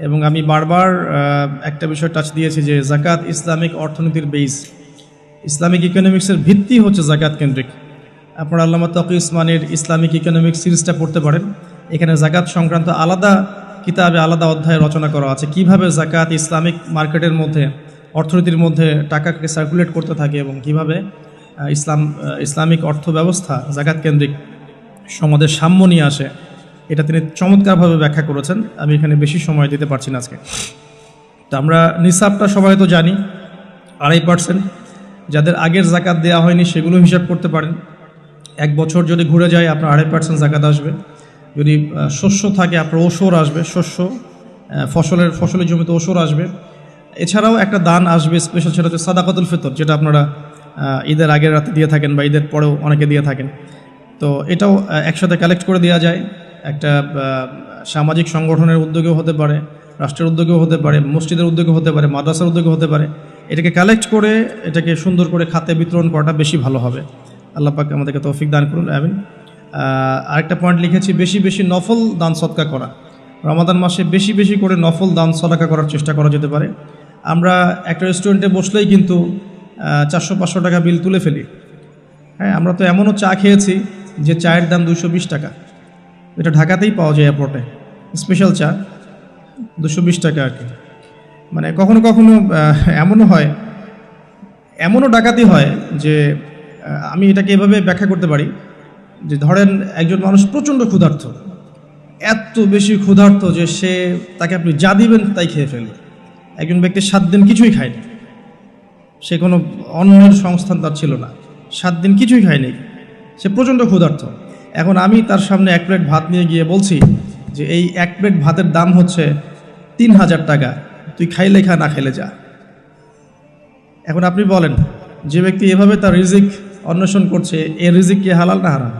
এবং আমি বারবার একটা বিষয় টাচ দিয়েছি যে জাকাত ইসলামিক অর্থনীতির বেস। ইসলামিক ইকোনমিক্সের ভিত্তি হচ্ছে জাকাত কেন্দ্রিক। আপনারা আল্লামা তকি উসমানীর ইসলামিক ইকোনমিক্স সিরিজটা পড়তে পারেন। এখানে জাকাত সংক্রান্ত আলাদা কিতাবে আলাদা অধ্যায় রচনা করা আছে, কিভাবে জাকাত ইসলামিক মার্কেটের মধ্যে, অর্থনীতির মধ্যে টাকাকে সার্কুলেট করতে থাকে এবং কিভাবে ইসলামিক অর্থ ব্যবস্থা জাকাত কেন্দ্রিক সমাজের সাম্য নিয়ে আসে, এটা তিনি চমৎকারভাবে ব্যাখ্যা করেছেন। আমি এখানে বেশি সময় দিতে পারছি না আজকে। তো আমরা নিসাবটা সবাই তো জানি 2.5%। যাদের আগের জাকাত দেওয়া হয়নি সেগুলো হিসাব করতে পারেন। 1 বছর যদি ঘুরে যায় আপনার 2.5% জাকাত আসবে। যদি শস্য থাকে আপনার ওসর আসবে, শস্য ফসলের জমিতে ওসর আসবে। এছাড়াও একটা দান আসবে স্পেশাল, সেটা হচ্ছে সাদাকাতুল ফিতর, যেটা আপনারা ঈদের আগের রাতে দিয়ে থাকেন বা ঈদের পরেও অনেকে দিয়ে থাকেন। তো এটাও একসাথে কালেক্ট করে দেওয়া যায়। একটা সামাজিক সংগঠনের উদ্যোগেও হতে পারে, রাষ্ট্রের উদ্যোগেও হতে পারে, মসজিদের উদ্যোগে হতে পারে, মাদ্রাসার উদ্যোগে হতে পারে। এটাকে কালেক্ট করে এটাকে সুন্দর করে খাতে বিতরণ করাটা বেশি ভালো হবে। আল্লাহ পাক আমাদেরকে তৌফিক দান করুন, আমিন। আরেকটা পয়েন্ট লিখেছি, বেশি বেশি নফল দান সদকা করা। রমাদান মাসে বেশি বেশি করে নফল দান সদকা করার চেষ্টা করা যেতে পারে। আমরা একটা রেস্টুরেন্টে বসলেই কিন্তু 400-500 টাকা বিল তুলে ফেলি। হ্যাঁ, আমরা তো এমনও চা খেয়েছি যে চায়ের দাম 220 টাকা। এটা ঢাকাতেই পাওয়া যায় এয়ারপোর্টে, স্পেশাল চা 220 টাকা আর কি। মানে কখনো কখনো এমনও হয়, এমনও ডাকাতি হয় যে আমি এটাকে এভাবে ব্যাখ্যা করতে পারি যে ধরেন একজন মানুষ প্রচণ্ড ক্ষুধার্ত, এত বেশি ক্ষুধার্ত যে তাকে আপনি যা দিবেন তাই খেয়ে ফেলবে। একজন ব্যক্তি 7 দিন কিছুই খায়নি, সে কোনো অন্যের সংস্থান তার ছিল না, 7 দিন কিছুই খায়নি, সে প্রচণ্ড ক্ষুধার্ত। এখন আমি তার সামনে 1 প্লেট ভাত নিয়ে গিয়ে বলছি যে এই 1 প্লেট ভাতের দাম হচ্ছে 3000 টাকা, তুই খাইলে খা, না খাইলে যা। এখন আপনি বলেন, যে ব্যক্তি এভাবে তার রিজিক অন্বেষণ করছে, এর রিজিক কি হালাল না হারাম?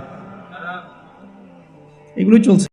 এগুলোই চলছে।